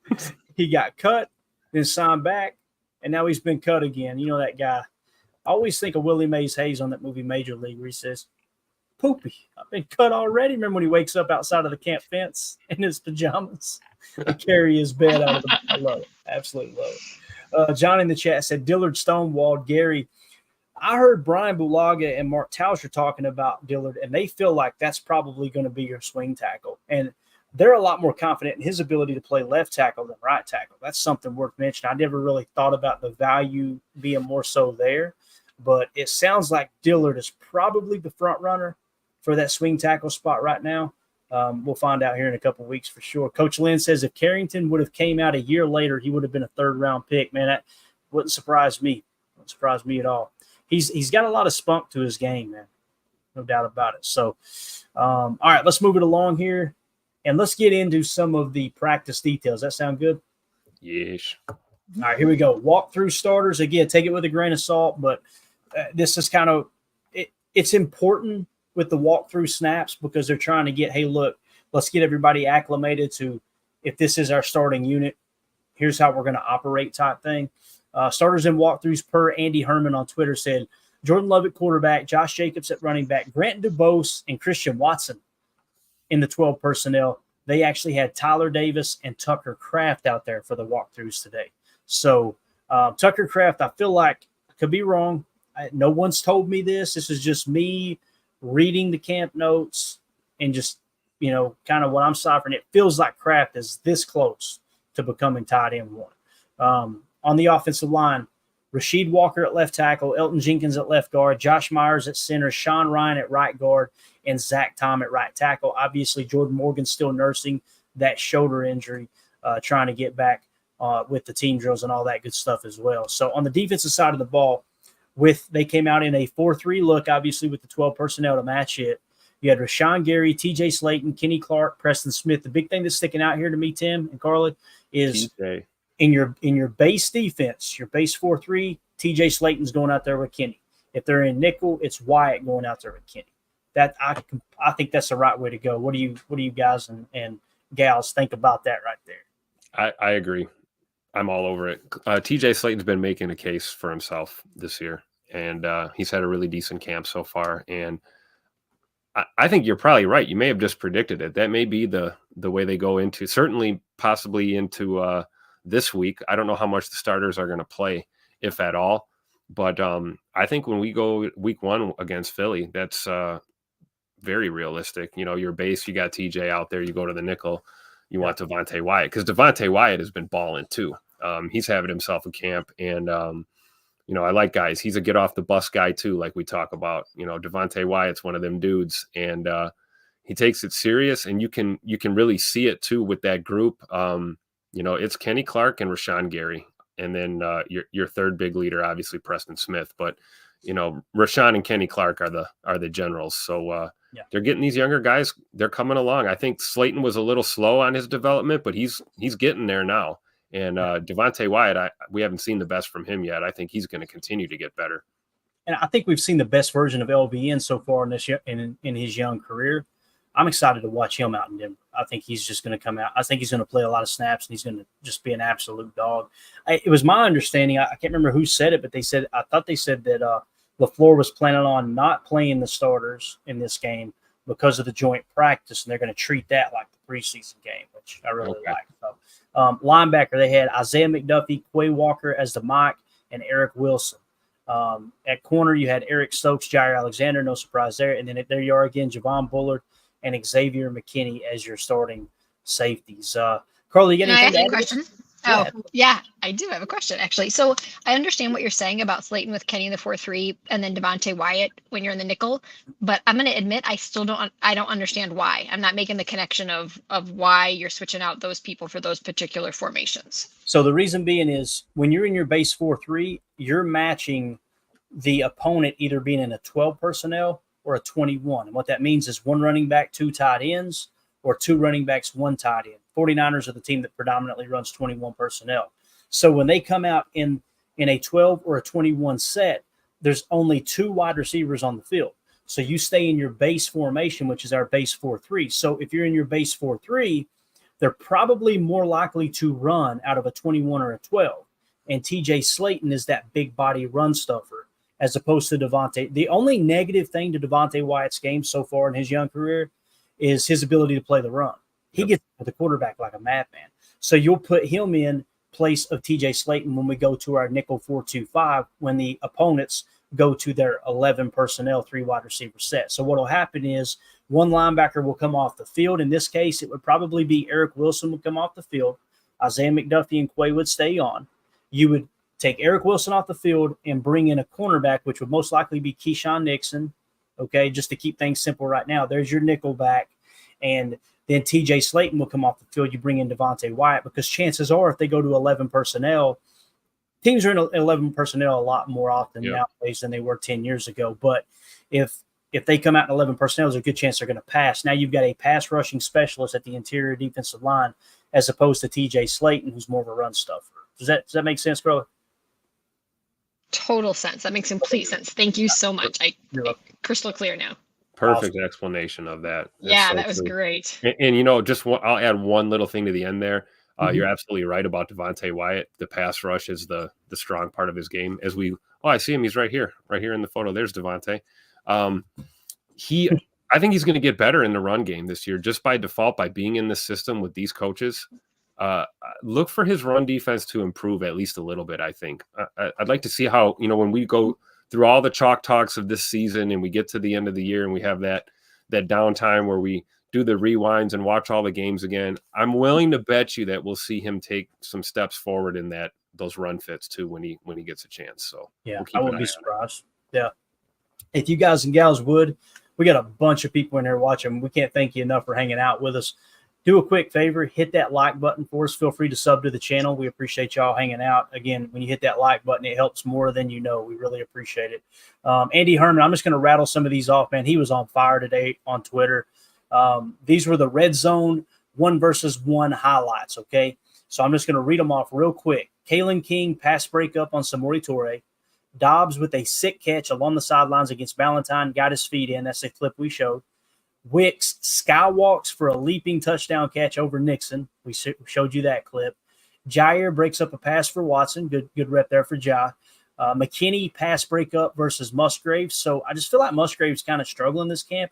He got cut, then signed back, and now he's been cut again. You know that guy. I always think of Willie Mays Hayes on that movie Major League where he says, Poopy, I've been cut already. Remember when he wakes up outside of the camp fence in his pajamas and carry his bed out of the – I love it. Absolutely love it. John in the chat said, Dillard stonewalled Gary. I heard Brian Bulaga and Mark Tauscher talking about Dillard, and they feel like that's probably going to be your swing tackle. And they're a lot more confident in his ability to play left tackle than right tackle. That's something worth mentioning. I never really thought about the value being more so there, but it sounds like Dillard is probably the front runner for that swing tackle spot right now. We'll find out here in a couple of weeks for sure. Coach Lynn says if Carrington would have came out a year later, he would have been a 3rd-round pick. Man, that wouldn't surprise me. Wouldn't surprise me at all. He's got a lot of spunk to his game, man. No doubt about it. So, all right, let's move it along here, and let's get into some of the practice details. That sound good? Yes. All right, here we go. Walkthrough starters. Again, take it with a grain of salt, but this is kind of it's important with the walkthrough snaps because they're trying to get, hey, look, let's get everybody acclimated to if this is our starting unit, here's how we're going to operate type thing. Starters and walkthroughs per Andy Herman on Twitter said, Jordan Love at quarterback, Josh Jacobs at running back, Grant DuBose and Christian Watson in the 12 personnel. They actually had Tyler Davis and Tucker Kraft out there for the walkthroughs today. So Tucker Kraft, I feel like I could be wrong. No one's told me this. This is just me reading the camp notes and just, kind of what I'm ciphering. It feels like Kraft is this close to becoming tight end one. On the offensive line, Rasheed Walker at left tackle, Elton Jenkins at left guard, Josh Myers at center, Sean Ryan at right guard, and Zach Tom at right tackle. Obviously, Jordan Morgan's still nursing that shoulder injury, trying to get back with the team drills and all that good stuff as well. So on the defensive side of the ball, they came out in a 4-3 look, obviously with the 12 personnel to match it. You had Rashawn Gary, TJ Slayton, Kenny Clark, Preston Smith. The big thing that's sticking out here to me, Tim and Carly, is TJ. in your base defense, your base 4-3, TJ Slayton's going out there with Kenny. If they're in nickel, it's Wyatt going out there with Kenny. That I think that's the right way to go. What do you guys and gals think about that right there? I agree. I'm all over it. TJ Slayton's been making a case for himself this year, and he's had a really decent camp so far. And I think you're probably right. You may have just predicted it. That may be the way they go into, certainly possibly into this week. I don't know how much the starters are going to play, if at all. But I think when we go week 1 against Philly, that's very realistic. Your base, you got TJ out there. You go to the nickel. You want Devontae Wyatt, because Devontae Wyatt has been balling too. He's having himself a camp, and I like guys. He's a get off the bus guy too, like we talk about. Devontae Wyatt's one of them dudes, and he takes it serious, and you can really see it too with that group. It's Kenny Clark and Rashawn Gary, and then your third big leader, obviously Preston Smith. But Rashawn and Kenny Clark are the generals. So they're getting these younger guys. They're coming along. I think Slayton was a little slow on his development, but he's getting there now. And Devontae Wyatt, we haven't seen the best from him yet. I think he's going to continue to get better. And I think we've seen the best version of LVN so far in his young career. I'm excited to watch him out in Denver. I think he's just going to come out. I think he's going to play a lot of snaps, and he's going to just be an absolute dog. It was my understanding. I can't remember who said it, but I thought they said that LaFleur was planning on not playing the starters in this game because of the joint practice, and they're going to treat that like the preseason game, which I really like. So, linebacker, they had Isaiah McDuffie, Quay Walker as the Mike, and Eric Wilson. At corner, you had Eric Stokes, Jair Alexander, no surprise there. And then there you are again, Javon Bullard and Xavier McKinney as your starting safeties. Carly, you got anything to add? Question? Oh, yeah, I do have a question, actually. So I understand what you're saying about Slayton with Kenny in the 4-3 and then Devontae Wyatt when you're in the nickel. But I'm going to admit I don't understand why. I'm not making the connection of why you're switching out those people for those particular formations. So the reason being is when you're in your base 4-3, you're matching the opponent either being in a 12 personnel or a 21. And what that means is 1 running back, 2 tight ends, or 2 running backs, 1 tight end. 49ers are the team that predominantly runs 21 personnel. So when they come out in a 12 or a 21 set, there's only 2 wide receivers on the field. So you stay in your base formation, which is our base 4-3. So if you're in your base 4-3, they're probably more likely to run out of a 21 or a 12. And TJ Slayton is that big body run stuffer as opposed to Devontae. The only negative thing to Devontae Wyatt's game so far in his young career is his ability to play the run. He gets the quarterback like a madman. So you'll put him in place of TJ Slayton when we go to our nickel 4-2-5 when the opponents go to their 11 personnel 3 wide receiver set. So what will happen is 1 linebacker will come off the field. In this case, it would probably be Eric Wilson would come off the field. Isaiah McDuffie and Quay would stay on. You would take Eric Wilson off the field and bring in a cornerback, which would most likely be Keyshawn Nixon. Okay, just to keep things simple right now. There's your nickel back. And then TJ Slayton will come off the field. You bring in Devontae Wyatt because chances are if they go to 11 personnel, teams are in 11 personnel a lot more often nowadays than they were 10 years ago. But if they come out in 11 personnel, there's a good chance they're going to pass. Now you've got a pass rushing specialist at the interior defensive line as opposed to TJ Slayton, who's more of a run stuffer. Does that make sense, Carly? Total sense. That makes complete sense. Thank you so much. Crystal clear now. Perfect explanation of that. That was great. And I'll add one little thing to the end there. You're absolutely right about Devontae Wyatt. The pass rush is the strong part of his game. I see him. He's right here in the photo. There's Devontae. I think he's going to get better in the run game this year, just by default, by being in the system with these coaches. Look for his run defense to improve at least a little bit. I think I'd like to see how, when we go through all the chalk talks of this season and we get to the end of the year and we have that downtime where we do the rewinds and watch all the games again. I'm willing to bet you that we'll see him take some steps forward in those run fits too when he gets a chance. So yeah, we'll I wouldn't be surprised. Yeah, if you guys and gals would. We got a bunch of people in there watching. We can't thank you enough for hanging out with us. Do a quick favor, hit that like button for us. Feel free to sub to the channel. We appreciate y'all hanging out. Again, when you hit that like button, it helps more than you know. We really appreciate it. Andy Herman, I'm just going to rattle some of these off, man. He was on fire today on Twitter. These were the red zone 1-versus-1 highlights, okay? So I'm just going to read them off real quick. Kalen King pass breakup on Samori Toure. Dobbs with a sick catch along the sidelines against Valentine, got his feet in. That's the clip we showed. Wicks skywalks for a leaping touchdown catch over Nixon. We showed you that clip. Jair breaks up a pass for Watson. Good rep there for Jai. McKinney pass breakup versus Musgraves. So I just feel like Musgraves kind of struggling this camp.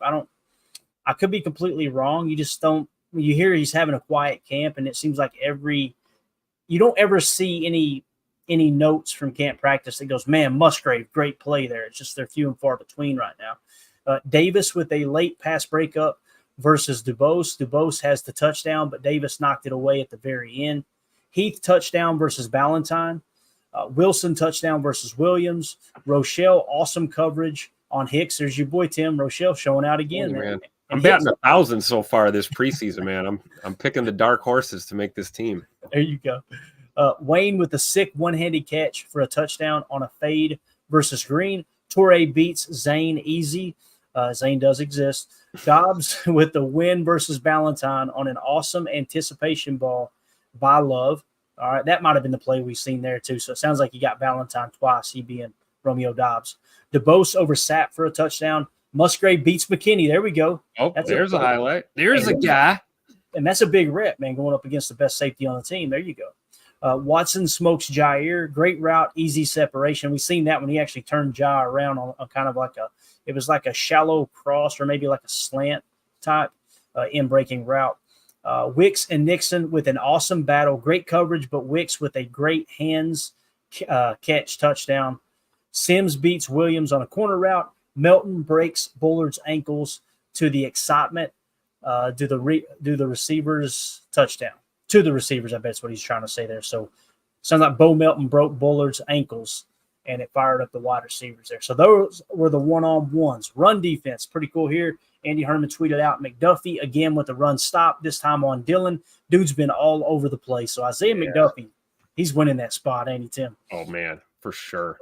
I could be completely wrong. You just don't. You hear he's having a quiet camp, and it seems like you don't ever see any notes from camp practice that goes, man, Musgrave, great play there. It's just they're few and far between right now. Davis with a late pass breakup versus Dubose. Dubose has the touchdown, but Davis knocked it away at the very end. Heath touchdown versus Ballantyne. Wilson touchdown versus Williams. Rochelle, awesome coverage on Hicks. There's your boy Tim. Rochelle showing out again. Man. I'm batting 1,000 so far this preseason, man. I'm picking the dark horses to make this team. There you go. Wayne with a sick one-handed catch for a touchdown on a fade versus Green. Torrey beats Zane easy. Zane does exist. Dobbs with the win versus Ballantyne on an awesome anticipation ball by Love. All right, that might have been the play we've seen there too. So it sounds like he got Ballantyne twice, he being Romeo Dobbs. DeBose over Sapp for a touchdown. Musgrave beats McKinney. There we go. Oh, there's a highlight. There's a guy. And that's a big rep, man, going up against the best safety on the team. There you go. Watson smokes Jair. Great route, easy separation. We've seen that when he actually turned Jair around on kind of like it was like a shallow cross or maybe like a slant type in breaking route. Wicks and Nixon with an awesome battle. Great coverage, but Wicks with a great hands catch touchdown. Sims beats Williams on a corner route. Melton breaks Bullard's ankles to the excitement. Do the receivers touchdown. To the receivers, I bet is what he's trying to say there. So sounds like Bo Melton broke Bullard's ankles, and it fired up the wide receivers there. So those were the one-on-ones. Run defense, pretty cool here. Andy Herman tweeted out McDuffie again with the run stop, this time on Dillon. Dude's been all over the place. So Isaiah McDuffie, he's winning that spot, ain't he, Tim? Oh, man, for sure.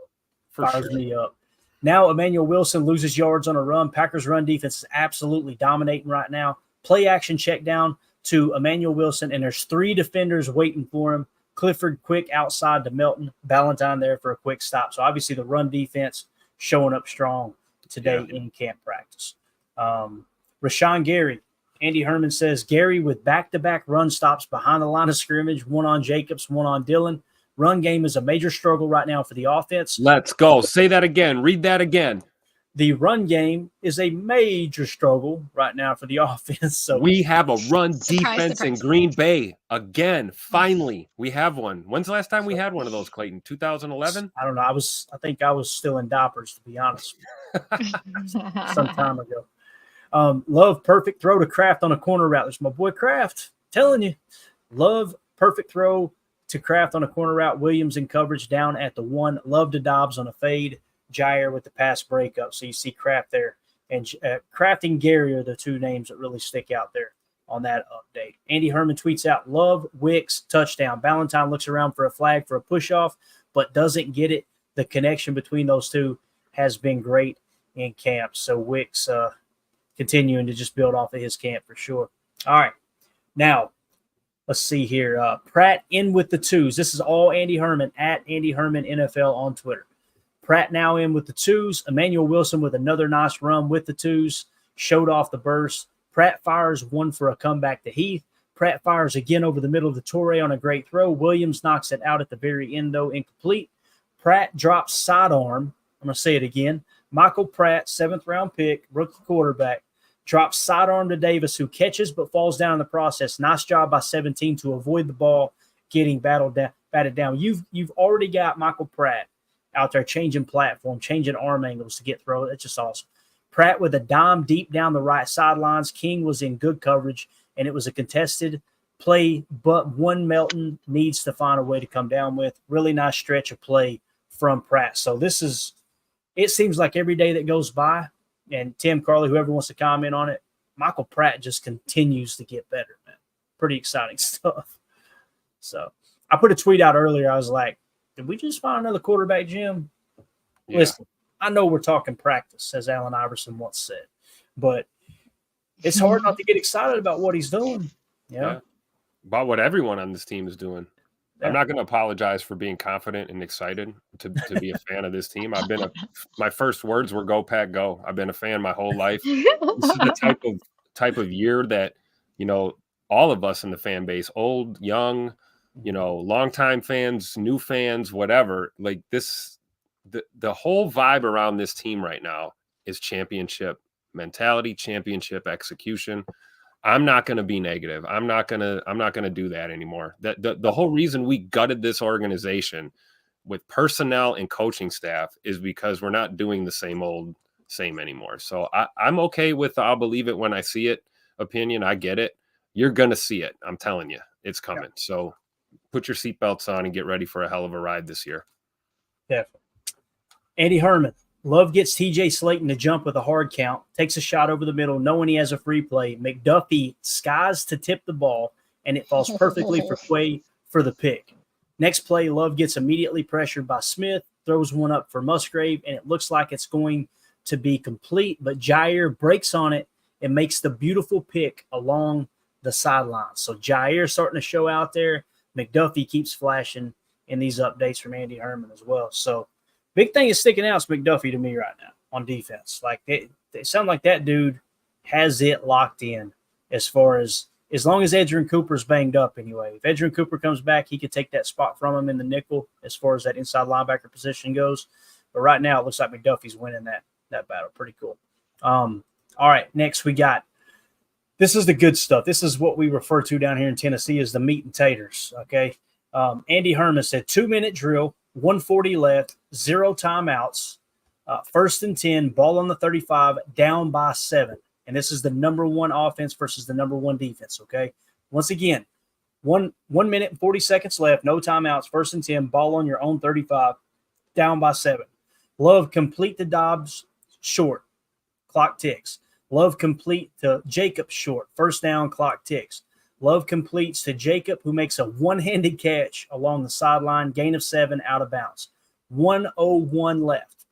Fires me up. Now Emmanuel Wilson loses yards on a run. Packers' run defense is absolutely dominating right now. Play action check down to Emmanuel Wilson, and there's 3 defenders waiting for him. Clifford quick outside to Melton. Ballantyne there for a quick stop. So obviously the run defense showing up strong today in camp practice. Rashawn Gary, Andy Herman says, Gary with back-to-back run stops behind the line of scrimmage, one on Jacobs, one on Dillon. Run game is a major struggle right now for the offense. Let's go. Say that again. Read that again. The run game is a major struggle right now for the offense. So we have a run defense in Green Bay again. Finally, we have one. When's the last time we had one of those, Clayton? 2011? I don't know. I think I was still in diapers, to be honest. Some time ago. Love perfect throw to Kraft on a corner route. There's my boy Kraft. Telling you. Love perfect throw to Kraft on a corner route. Williams in coverage down at the 1. Love to Dobbs on a fade. Jair with the pass breakup. So you see Kraft there. And Kraft and Gary are the 2 names that really stick out there on that update. Andy Herman tweets out, Love, Wicks, touchdown. Ballantyne looks around for a flag for a push-off, but doesn't get it. The connection between those 2 has been great in camp. So Wicks continuing to just build off of his camp for sure. All right. Now, let's see here. Pratt in with the 2s. This is all Andy Herman at Andy Herman NFL on Twitter. Pratt now in with the 2s. Emmanuel Wilson with another nice run with the 2s. Showed off the burst. Pratt fires one for a comeback to Heath. Pratt fires again over the middle of the Torrey on a great throw. Williams knocks it out at the very end, though, incomplete. Pratt drops sidearm. I'm going to say it again. Michael Pratt, 7th-round pick, rookie quarterback, drops sidearm to Davis, who catches but falls down in the process. Nice job by 17 to avoid the ball getting batted down. You've already got Michael Pratt out there changing platform, changing arm angles to get thrown. It's just awesome. Pratt with a dime deep down the right sidelines. King was in good coverage, and it was a contested play, but one Melton needs to find a way to come down with. Really nice stretch of play from Pratt. So it seems like every day that goes by, and Tim, Carly, whoever wants to comment on it, Michael Pratt just continues to get better, man. Pretty exciting stuff. So I put a tweet out earlier. I was like, did we just find another quarterback, Jim? Yeah. Listen, I know we're talking practice, as Allen Iverson once said, but it's hard not to get excited about what he's doing. Yeah. About what everyone on this team is doing. Yeah. I'm not going to apologize for being confident and excited to be a fan of this team. My first words were "Go Pack, go." I've been a fan my whole life. This is the type of year that, all of us in the fan base, old, young, longtime fans, new fans, whatever, like this. The whole vibe around this team right now is championship mentality, championship execution. I'm not going to be negative. I'm not going to do that anymore. The whole reason we gutted this organization with personnel and coaching staff is because we're not doing the same anymore. So I'm okay with I'll believe it when I see it opinion. I get it. You're going to see it. I'm telling you, it's coming. Yeah. So put your seatbelts on and get ready for a hell of a ride this year. Definitely. Andy Herman. Love gets TJ Slayton to jump with a hard count, takes a shot over the middle, knowing he has a free play. McDuffie skies to tip the ball, and it falls perfectly for Quay for the pick. Next play, Love gets immediately pressured by Smith, throws one up for Musgrave, and it looks like it's going to be complete, but Jair breaks on it and makes the beautiful pick along the sideline. So Jair starting to show out there. McDuffie keeps flashing in these updates from Andy Herman as well. So big thing is sticking out is McDuffie to me right now on defense. Like they sound like that dude has it locked in as long as Edgerrin Cooper's banged up anyway. If Edgerrin Cooper comes back, he could take that spot from him in the nickel as far as that inside linebacker position goes. But right now it looks like McDuffie's winning that battle. Pretty cool. All right, next we got – this is the good stuff. This is what we refer to down here in Tennessee as the meat and taters, okay? Andy Herman said 2-minute drill, 140 left, 0 timeouts, 1st and 10, ball on the 35, down by 7. And this is the number 1 offense versus the number 1 defense, okay? Once again, 1 minute and 40 seconds left, no timeouts, 1st and 10, ball on your own 35, down by 7. Love complete to Dobbs, short, clock ticks. Love complete to Jacob, short, 1st down, clock ticks. Love completes to Jacob, who makes a one-handed catch along the sideline, gain of 7, out of bounds. 1:01 left.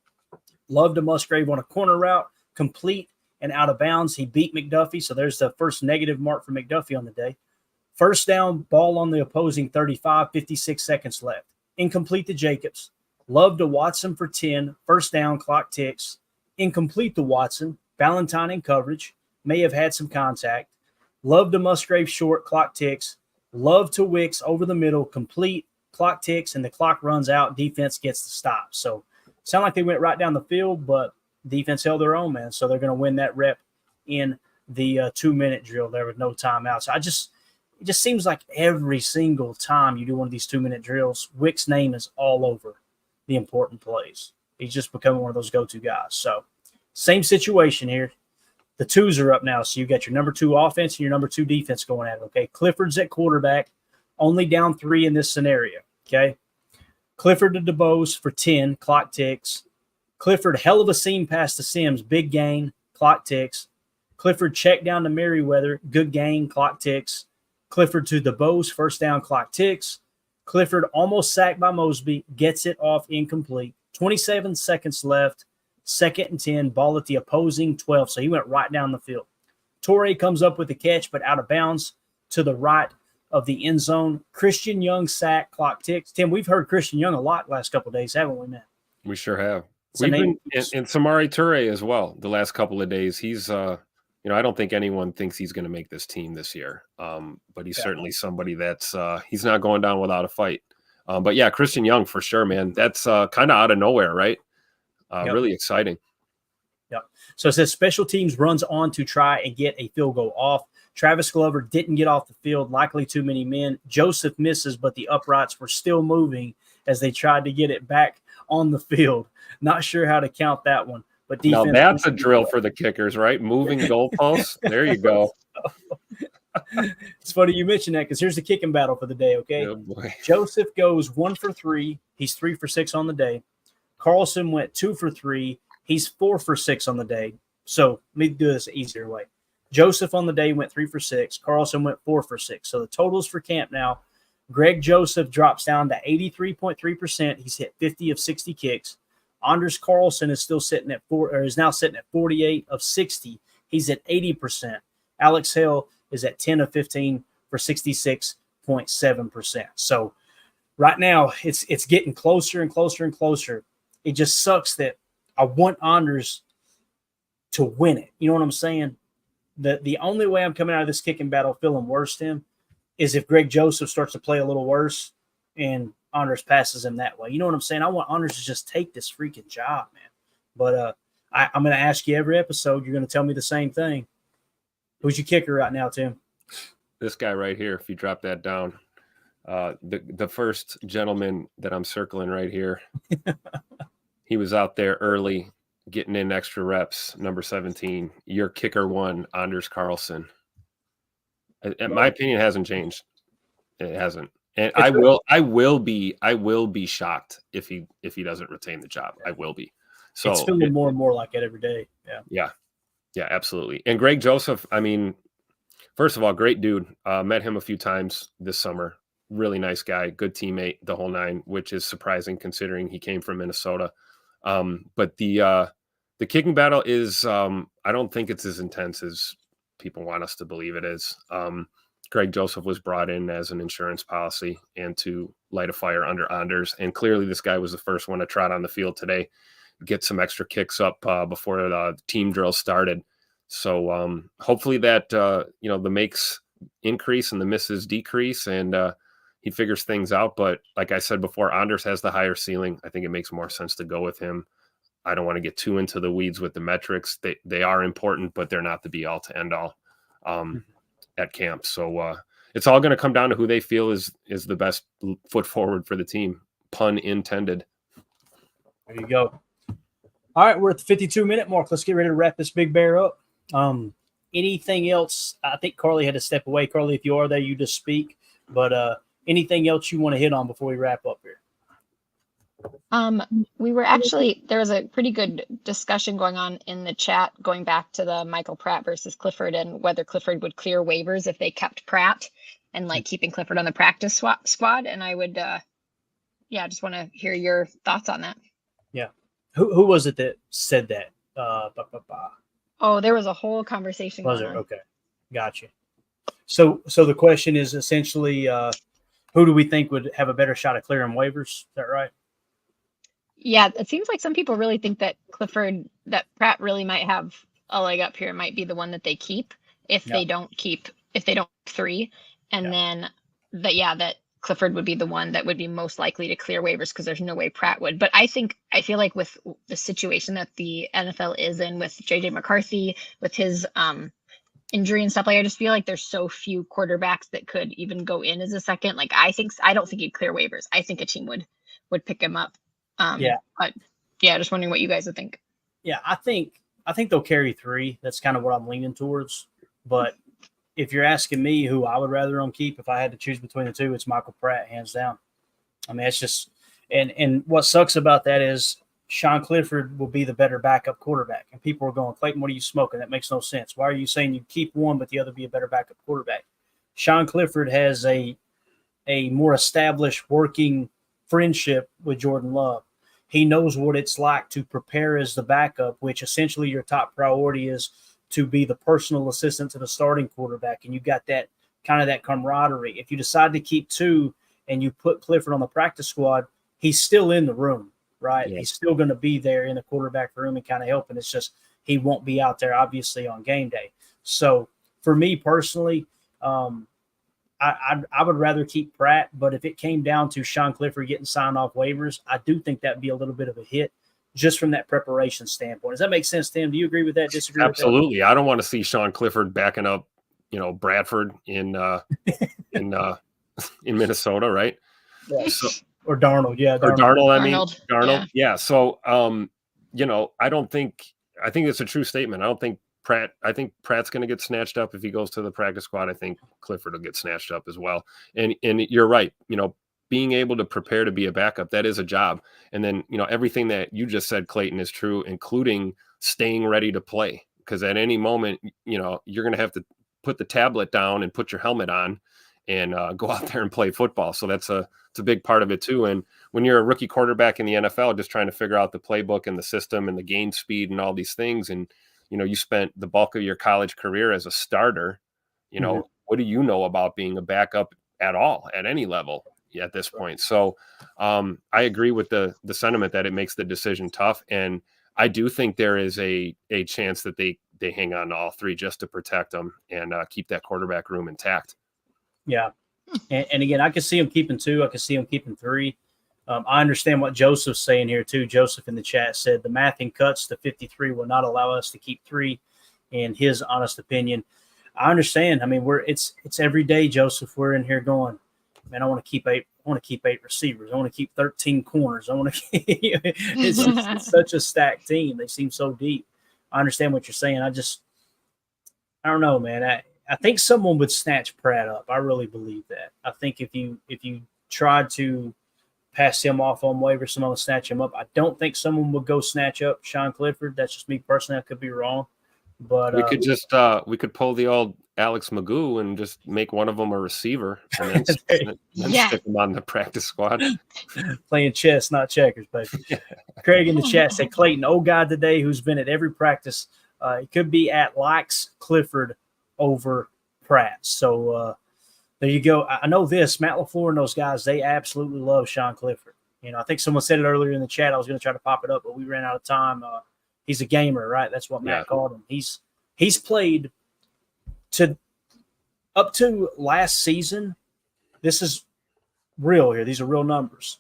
Love to Musgrave on a corner route, complete and out of bounds. He beat McDuffie, so there's the first negative mark for McDuffie on the day. 1st down, ball on the opposing 35, 56 seconds left. Incomplete to Jacobs. Love to Watson for 10, 1st down, clock ticks. Incomplete to Watson. Valentine in coverage, may have had some contact. Love to Musgrave short, clock ticks. Love to Wicks over the middle, complete, clock ticks, and the clock runs out. Defense gets the stop. So sound like they went right down the field, but defense held their own, man. So they're going to win that rep in the 2-minute drill there with no timeouts. It just seems like every single time you do one of these 2-minute drills, Wicks' name is all over the important plays. He's just becoming one of those go-to guys. So same situation here. The 2s are up now, so you got your number 2 offense and your number 2 defense going at it, okay? Clifford's at quarterback, only down 3 in this scenario, okay? Clifford to DeBose for 10, clock ticks. Clifford, hell of a seam pass to Sims, big gain, clock ticks. Clifford check down to Merriweather, good gain, clock ticks. Clifford to DeBose, 1st down, clock ticks. Clifford almost sacked by Mosby, gets it off incomplete. 27 seconds left. 2nd and 10, ball at the opposing 12. So he went right down the field. Torrey comes up with the catch, but out of bounds to the right of the end zone. Christian Young sack, clock ticks. Tim, we've heard Christian Young a lot last couple of days, haven't we, man? We sure have. We've been in Samari Toure as well the last couple of days. He's I don't think anyone thinks he's going to make this team this year. But he's certainly somebody that's he's not going down without a fight. But yeah, Christian Young for sure, man. That's kind of out of nowhere, right? Really exciting. Yep. So it says special teams runs on to try and get a field goal off. Travis Glover didn't get off the field, likely too many men. Joseph misses, but the uprights were still moving as they tried to get it back on the field. Not sure how to count that one. But now that's a drill for the kickers, right? Moving goalposts. There you go. It's funny you mentioned that because here's the kicking battle for the day, okay? Oh boy. Joseph goes 1 for 3. He's 3 for 6 on the day. Carlson went 2 for 3. He's 4 for 6 on the day. So let me do this the easier way. Joseph on the day went 3 for 6. Carlson went 4 for 6. So the totals for camp now, Greg Joseph drops down to 83.3%. He's hit 50 of 60 kicks. Anders Carlson is still sitting at is now sitting at 48 of 60. He's at 80%. Alex Hill is at 10 of 15 for 66.7%. So right now it's getting closer and closer and closer. It just sucks that I want Anders to win it. You know what I'm saying? The only way I'm coming out of this kicking battle feeling worse, Tim, is if Greg Joseph starts to play a little worse and Anders passes him that way. You know what I'm saying? I want Anders to just take this freaking job, man. But I'm going to ask you every episode. You're going to tell me the same thing. Who's your kicker right now, Tim? This guy right here, if you drop that down. The first gentleman that I'm circling right here. He was out there early, getting in extra reps, number 17. Your kicker one, Anders Carlson. In my opinion, it hasn't changed. It hasn't. And I will be shocked if he doesn't retain the job. I will be. So it's feeling more and more like it every day. Yeah, absolutely. And Greg Joseph, I mean, first of all, great dude. Met him a few times this summer. Really nice guy, good teammate, the whole nine, which is surprising considering he came from Minnesota. But the kicking battle is I don't think it's as intense as people want us to believe it is. Greg Joseph was brought in as an insurance policy and to light a fire under Anders. And clearly this guy was the first one to trot on the field today, get some extra kicks up before the team drill started. So hopefully that, the makes increase and the misses decrease and he figures things out. But like I said before, Anders has the higher ceiling. I think it makes more sense to go with him. I don't want to get too into the weeds with the metrics. They are important, but they're not the be all to end all at camp. So it's all going to come down to who they feel is the best foot forward for the team. Pun intended. There you go. All right, we're at the 52-minute mark. Let's get ready to wrap this big bear up. Anything else? I think Carly had to step away. Carly, if you are there, you just speak. But anything else you want to hit on before we wrap up here? We were there was a pretty good discussion going on in the chat going back to the Michael Pratt versus Clifford and whether Clifford would clear waivers if they kept Pratt and like keeping Clifford on the practice squad. And I would, just want to hear your thoughts on that. Yeah. Who was it that said that? Oh, there was a whole conversation was going there? on. Okay. Gotcha. So the question is essentially, who do we think would have a better shot at clearing waivers? Is that right? Yeah, it seems like some people really think that Pratt really might have a leg up here. It might be the one that they keep if they don't keep 3. And then that Clifford would be the one that would be most likely to clear waivers because there's no way Pratt would. But I feel like with the situation that the NFL is in with JJ McCarthy, with his injury and stuff, like I just feel like there's so few quarterbacks that could even go in as a second. Like I don't think he'd clear waivers. I think a team would pick him up. But just wondering what you guys would think. Yeah, I think they'll carry 3. That's kind of what I'm leaning towards. But if you're asking me who I would rather them keep, if I had to choose between the two, it's Michael Pratt, hands down. I mean, it's just and what sucks about that is Sean Clifford will be the better backup quarterback. And people are going, Clayton, what are you smoking? That makes no sense. Why are you saying you keep one but the other be a better backup quarterback? Sean Clifford has a more established working friendship with Jordan Love. He knows what it's like to prepare as the backup, which essentially your top priority is to be the personal assistant to the starting quarterback. And you got that kind of that camaraderie. If you decide to keep 2 and you put Clifford on the practice squad, he's still in the room, right? Yeah. He's still going to be there in the quarterback room and kind of helping. It's just he won't be out there, obviously, on game day. So for me personally, I would rather keep Pratt, but if it came down to Sean Clifford getting signed off waivers, I do think that'd be a little bit of a hit just from that preparation standpoint. Does that make sense, Tim? Do you agree with that? Disagree Absolutely. with that? I don't want to see Sean Clifford backing up, Bradford in Minnesota, right? Yeah. Or Darnold, yeah. Or Darnold, Darnold. Yeah. So, I think it's a true statement. I think Pratt's going to get snatched up if he goes to the practice squad. I think Clifford will get snatched up as well. And you're right. Being able to prepare to be a backup, that is a job. And then, everything that you just said, Clayton, is true, including staying ready to play. Because at any moment, you're going to have to put the tablet down and put your helmet on and go out there and play football. So it's a big part of it too. And when you're a rookie quarterback in the NFL, just trying to figure out the playbook and the system and the game speed and all these things, and you spent the bulk of your college career as a starter, what do you know about being a backup at all at any level at this point? So I agree with the sentiment that it makes the decision tough, and I do think there is a chance that they hang on to all three just to protect them and keep that quarterback room intact. Yeah. And again, I can see him keeping 2. I can see him keeping 3. I understand what Joseph's saying here too. Joseph in the chat said the math and cuts to 53 will not allow us to keep 3, in his honest opinion. I understand. I mean, it's every day, Joseph. We're in here going, man, I want to keep 8 receivers. I want to keep 13 corners. I want to keep it's such a stacked team. They seem so deep. I understand what you're saying. I don't know, man. I think someone would snatch Pratt up. I really believe that. I think if you tried to pass him off on waivers, someone would snatch him up. I don't think someone would go snatch up Sean Clifford. That's just me personally. I could be wrong. But we could just we could pull the old Alex Magoo and just make one of them a receiver and then stick them on the practice squad. Playing chess, not checkers, baby. Craig in the chat said Clayton, old guy today who's been at every practice. He could be at likes Clifford over Pratt. So there you go. I know this, Matt LaFleur and those guys, they absolutely love Sean Clifford. I think someone said it earlier in the chat. I was going to try to pop it up, but we ran out of time. He's a gamer, right? That's what Matt called him. He's played up to last season. This is real here. These are real numbers.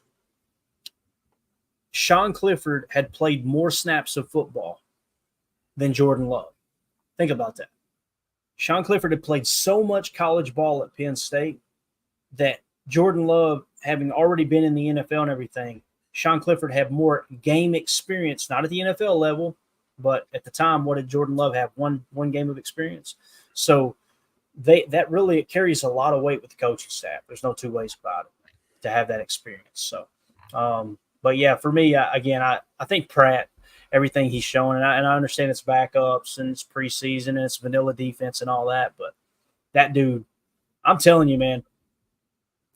Sean Clifford had played more snaps of football than Jordan Love. Think about that. Sean Clifford had played so much college ball at Penn State that Jordan Love, having already been in the NFL and everything, Sean Clifford had more game experience, not at the NFL level, but at the time, what did Jordan Love have? One game of experience. So that really carries a lot of weight with the coaching staff. There's no two ways about it to have that experience. So, but yeah, for me, I think Pratt, everything he's showing, and I understand it's backups and it's preseason and it's vanilla defense and all that, but that dude, I'm telling you, man,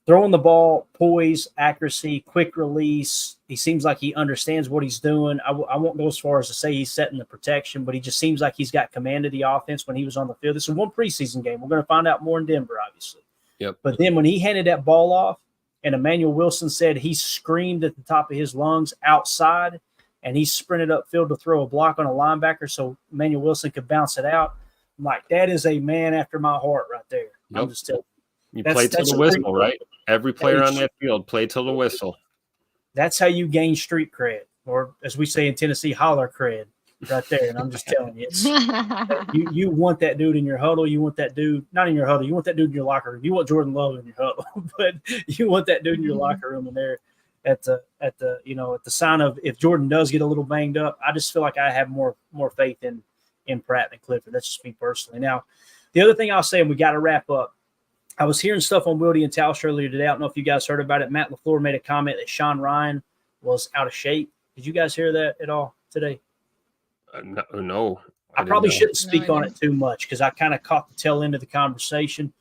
throwing the ball, poise, accuracy, quick release. He seems like he understands what he's doing. I won't go as far as to say he's setting the protection, but he just seems like he's got command of the offense when he was on the field. This is one preseason game. We're going to find out more in Denver, obviously. Yep. But then when he handed that ball off and Emmanuel Wilson said he screamed at the top of his lungs outside and he sprinted upfield to throw a block on a linebacker so Emmanuel Wilson could bounce it out, I'm like, that is a man after my heart right there. Yep. I'm just telling you. You play till the whistle, right? Every player on that field play till the whistle. That's how you gain street cred, or as we say in Tennessee, holler cred, right there. And I'm just telling you, you want that dude in your huddle. You want that dude not in your huddle. You want that dude in your locker room. You want Jordan Love in your huddle, but you want that dude in your locker room in there at the sign of if Jordan does get a little banged up. I just feel like I have more faith in Pratt than Clifford. That's just me personally. Now, the other thing I'll say, and we got to wrap up. I was hearing stuff on Wildy and Tausch earlier today. I don't know if you guys heard about it. Matt LaFleur made a comment that Sean Ryan was out of shape. Did you guys hear that at all today? No. I probably shouldn't speak on it too much because I kind of caught the tail end of the conversation.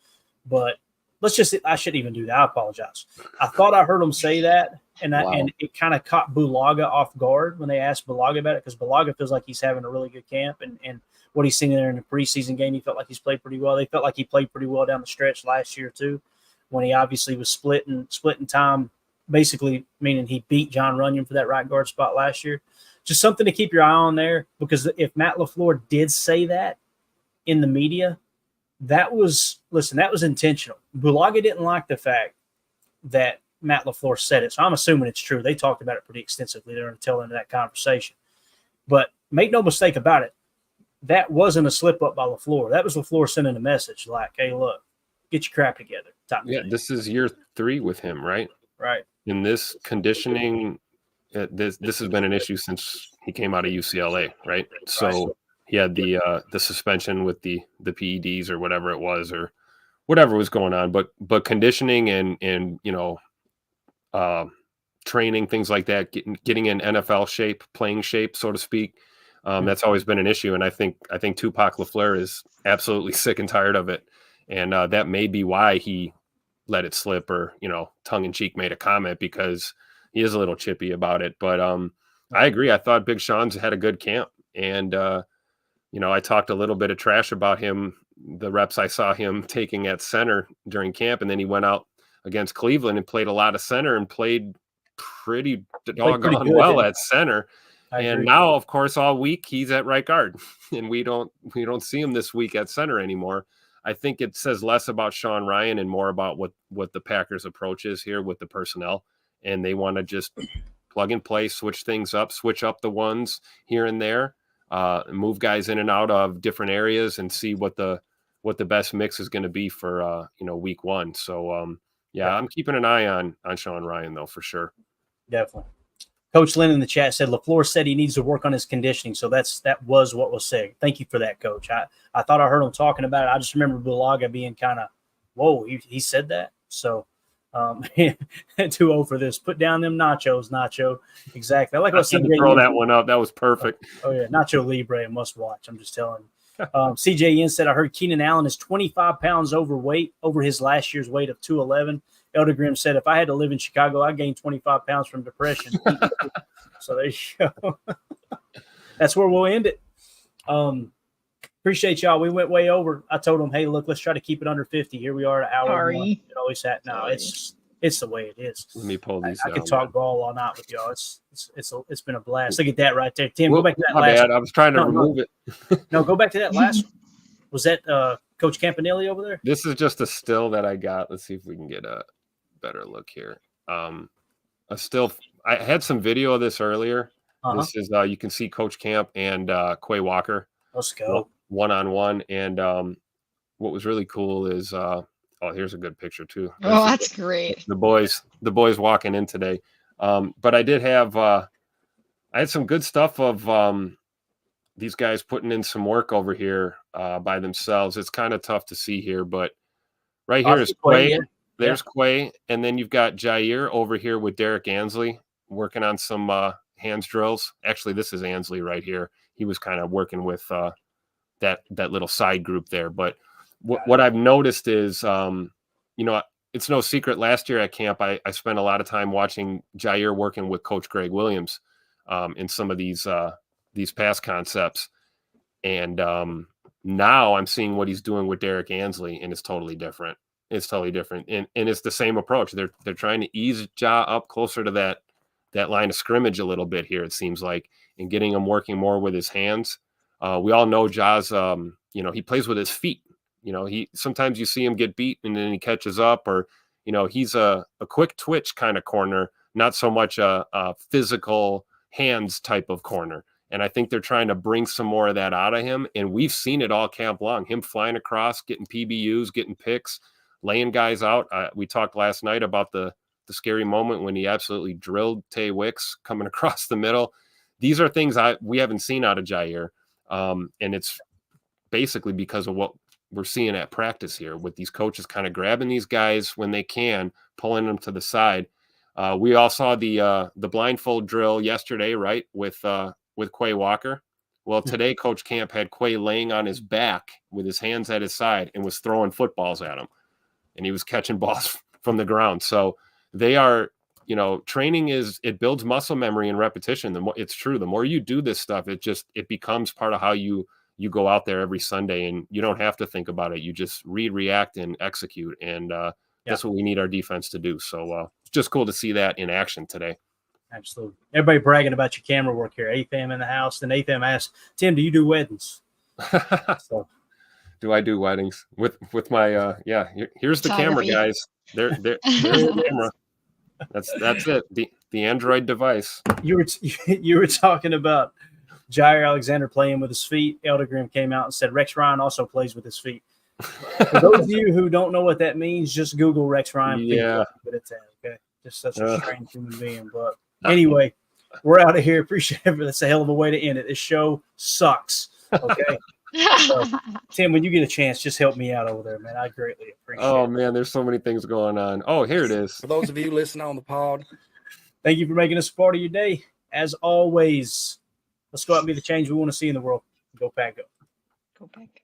But I shouldn't even do that. I apologize. I thought I heard him say that, and it kind of caught Bulaga off guard when they asked Bulaga about it because Bulaga feels like he's having a really good camp and what he's seen there in the preseason game, he felt like he's played pretty well. They felt like he played pretty well down the stretch last year too, when he obviously was splitting time, basically meaning he beat John Runyon for that right guard spot last year. Just something to keep your eye on there because if Matt LaFleur did say that, in the media, that was intentional. Bulaga didn't like the fact that Matt LaFleur said it. So I'm assuming it's true. They talked about it pretty extensively during the tail end of that conversation. But make no mistake about it, that wasn't a slip up by LaFleur. That was LaFleur sending a message like, hey, look, get your crap together. This is year 3 with him, right? Right. In this conditioning, this has been an issue since he came out of UCLA, right? So he had the suspension with the PEDs or whatever it was, or whatever was going on. But conditioning and training, things like that, getting in NFL shape, playing shape, so to speak. That's always been an issue. And I think Tupac LaFleur is absolutely sick and tired of it. And that may be why he let it slip, or, tongue in cheek made a comment, because he is a little chippy about it. But I agree. I thought Big Sean's had a good camp. And, I talked a little bit of trash about him, the reps I saw him taking at center during camp. And then he went out against Cleveland and played a lot of center and played pretty doggone well at center. And now, of course, all week he's at right guard, and we don't see him this week at center anymore. I think it says less about Sean Ryan and more about what the Packers' approach is here with the personnel, and they want to just plug and play, switch things up, switch up the ones here and there, move guys in and out of different areas, and see what the best mix is going to be for week 1. So I'm keeping an eye on Sean Ryan though, for sure. Definitely. Coach Lynn in the chat said LaFleur said he needs to work on his conditioning. So that was what was said. Thank you for that, Coach. I thought I heard him talking about it. I just remember Bulaga being kind of, whoa, he said that. So 2-0 for this. Put down them nachos, Nacho. Exactly. I like what CJ throw that one up. That was perfect. Oh yeah, Nacho Libre, a must watch. I'm just telling you. CJ Ian said, I heard Keenan Allen is 25 pounds overweight over his last year's weight of 211. Elder Grimm said, if I had to live in Chicago, I'd gain 25 pounds from depression. So there you go. That's where we'll end it. Appreciate y'all. We went way over. I told them, hey, look, let's try to keep it under 50. Here we are at an hour. Sorry. It always had. No, it's the way it is. Let me pull these. I could talk ball all night with y'all. It's been a blast. Look at that right there, Tim. Well, go back to that my last bad. one. I was trying to remove it. No, go back to that last one. Was that Coach Campanelli over there? This is just a still that I got. Let's see if we can get a better look here. A still. I had some video of this earlier. This is you can see Coach Camp and Quay Walker. Let's go. One-on-one. And what was really cool is here's a good picture too. Oh, that's great. The boys walking in today. But I did have I had some good stuff of these guys putting in some work over here by themselves. It's kind of tough to see here, but right here is Quay. Yeah. There's Quay, and then you've got Jair over here with Derek Ansley working on some hands drills. Actually, this is Ansley right here. He was kind of working with that little side group there. But what I've noticed is, it's no secret. Last year at camp, I spent a lot of time watching Jair working with Coach Greg Williams in some of these pass concepts, and now I'm seeing what he's doing with Derek Ansley, and it's totally different. It's totally different, and it's the same approach. They're trying to ease Ja up closer to that line of scrimmage a little bit here, it seems like, and getting him working more with his hands. We all know Ja's, he plays with his feet. He sometimes you see him get beat and then he catches up, or he's a quick twitch kind of corner, not so much a physical hands type of corner. And I think they're trying to bring some more of that out of him. And we've seen it all camp long. Him flying across, getting PBUs, getting picks, laying guys out. We talked last night about the scary moment when he absolutely drilled Tay Wicks coming across the middle. These are things we haven't seen out of Jair. And it's basically because of what we're seeing at practice here with these coaches kind of grabbing these guys when they can, pulling them to the side. We all saw the blindfold drill yesterday, right, with Quay Walker. Well, today Coach Camp had Quay laying on his back with his hands at his side and was throwing footballs at him. And he was catching balls from the ground. So they are, training it builds muscle memory and repetition. It's true. The more you do this stuff, it becomes part of how you go out there every Sunday, and you don't have to think about it. You just read, react, and execute. And that's what we need our defense to do. So it's just cool to see that in action today. Absolutely. Everybody bragging about your camera work here. AFAM in the house. Then AFAM asked, Tim, do you do weddings? So do I do weddings with my here's the camera, Photography. guys. There's the camera. That's it. The Android device. You were talking about Jair Alexander playing with his feet. Eldegrim came out and said Rex Ryan also plays with his feet. For those of you who don't know what that means, just Google Rex Ryan. Yeah. But it's okay. Just such a strange human being. But anyway, we're out of here. Appreciate it. That's a hell of a way to end it. This show sucks. Okay. So, Tim, when you get a chance, just help me out over there, man. I greatly appreciate it. Oh man, there's so many things going on. Oh, here it is. For those of you listening on the pod, thank you for making us a part of your day. As always, let's go out and be the change we want to see in the world. Go Pack, go. Go Pack.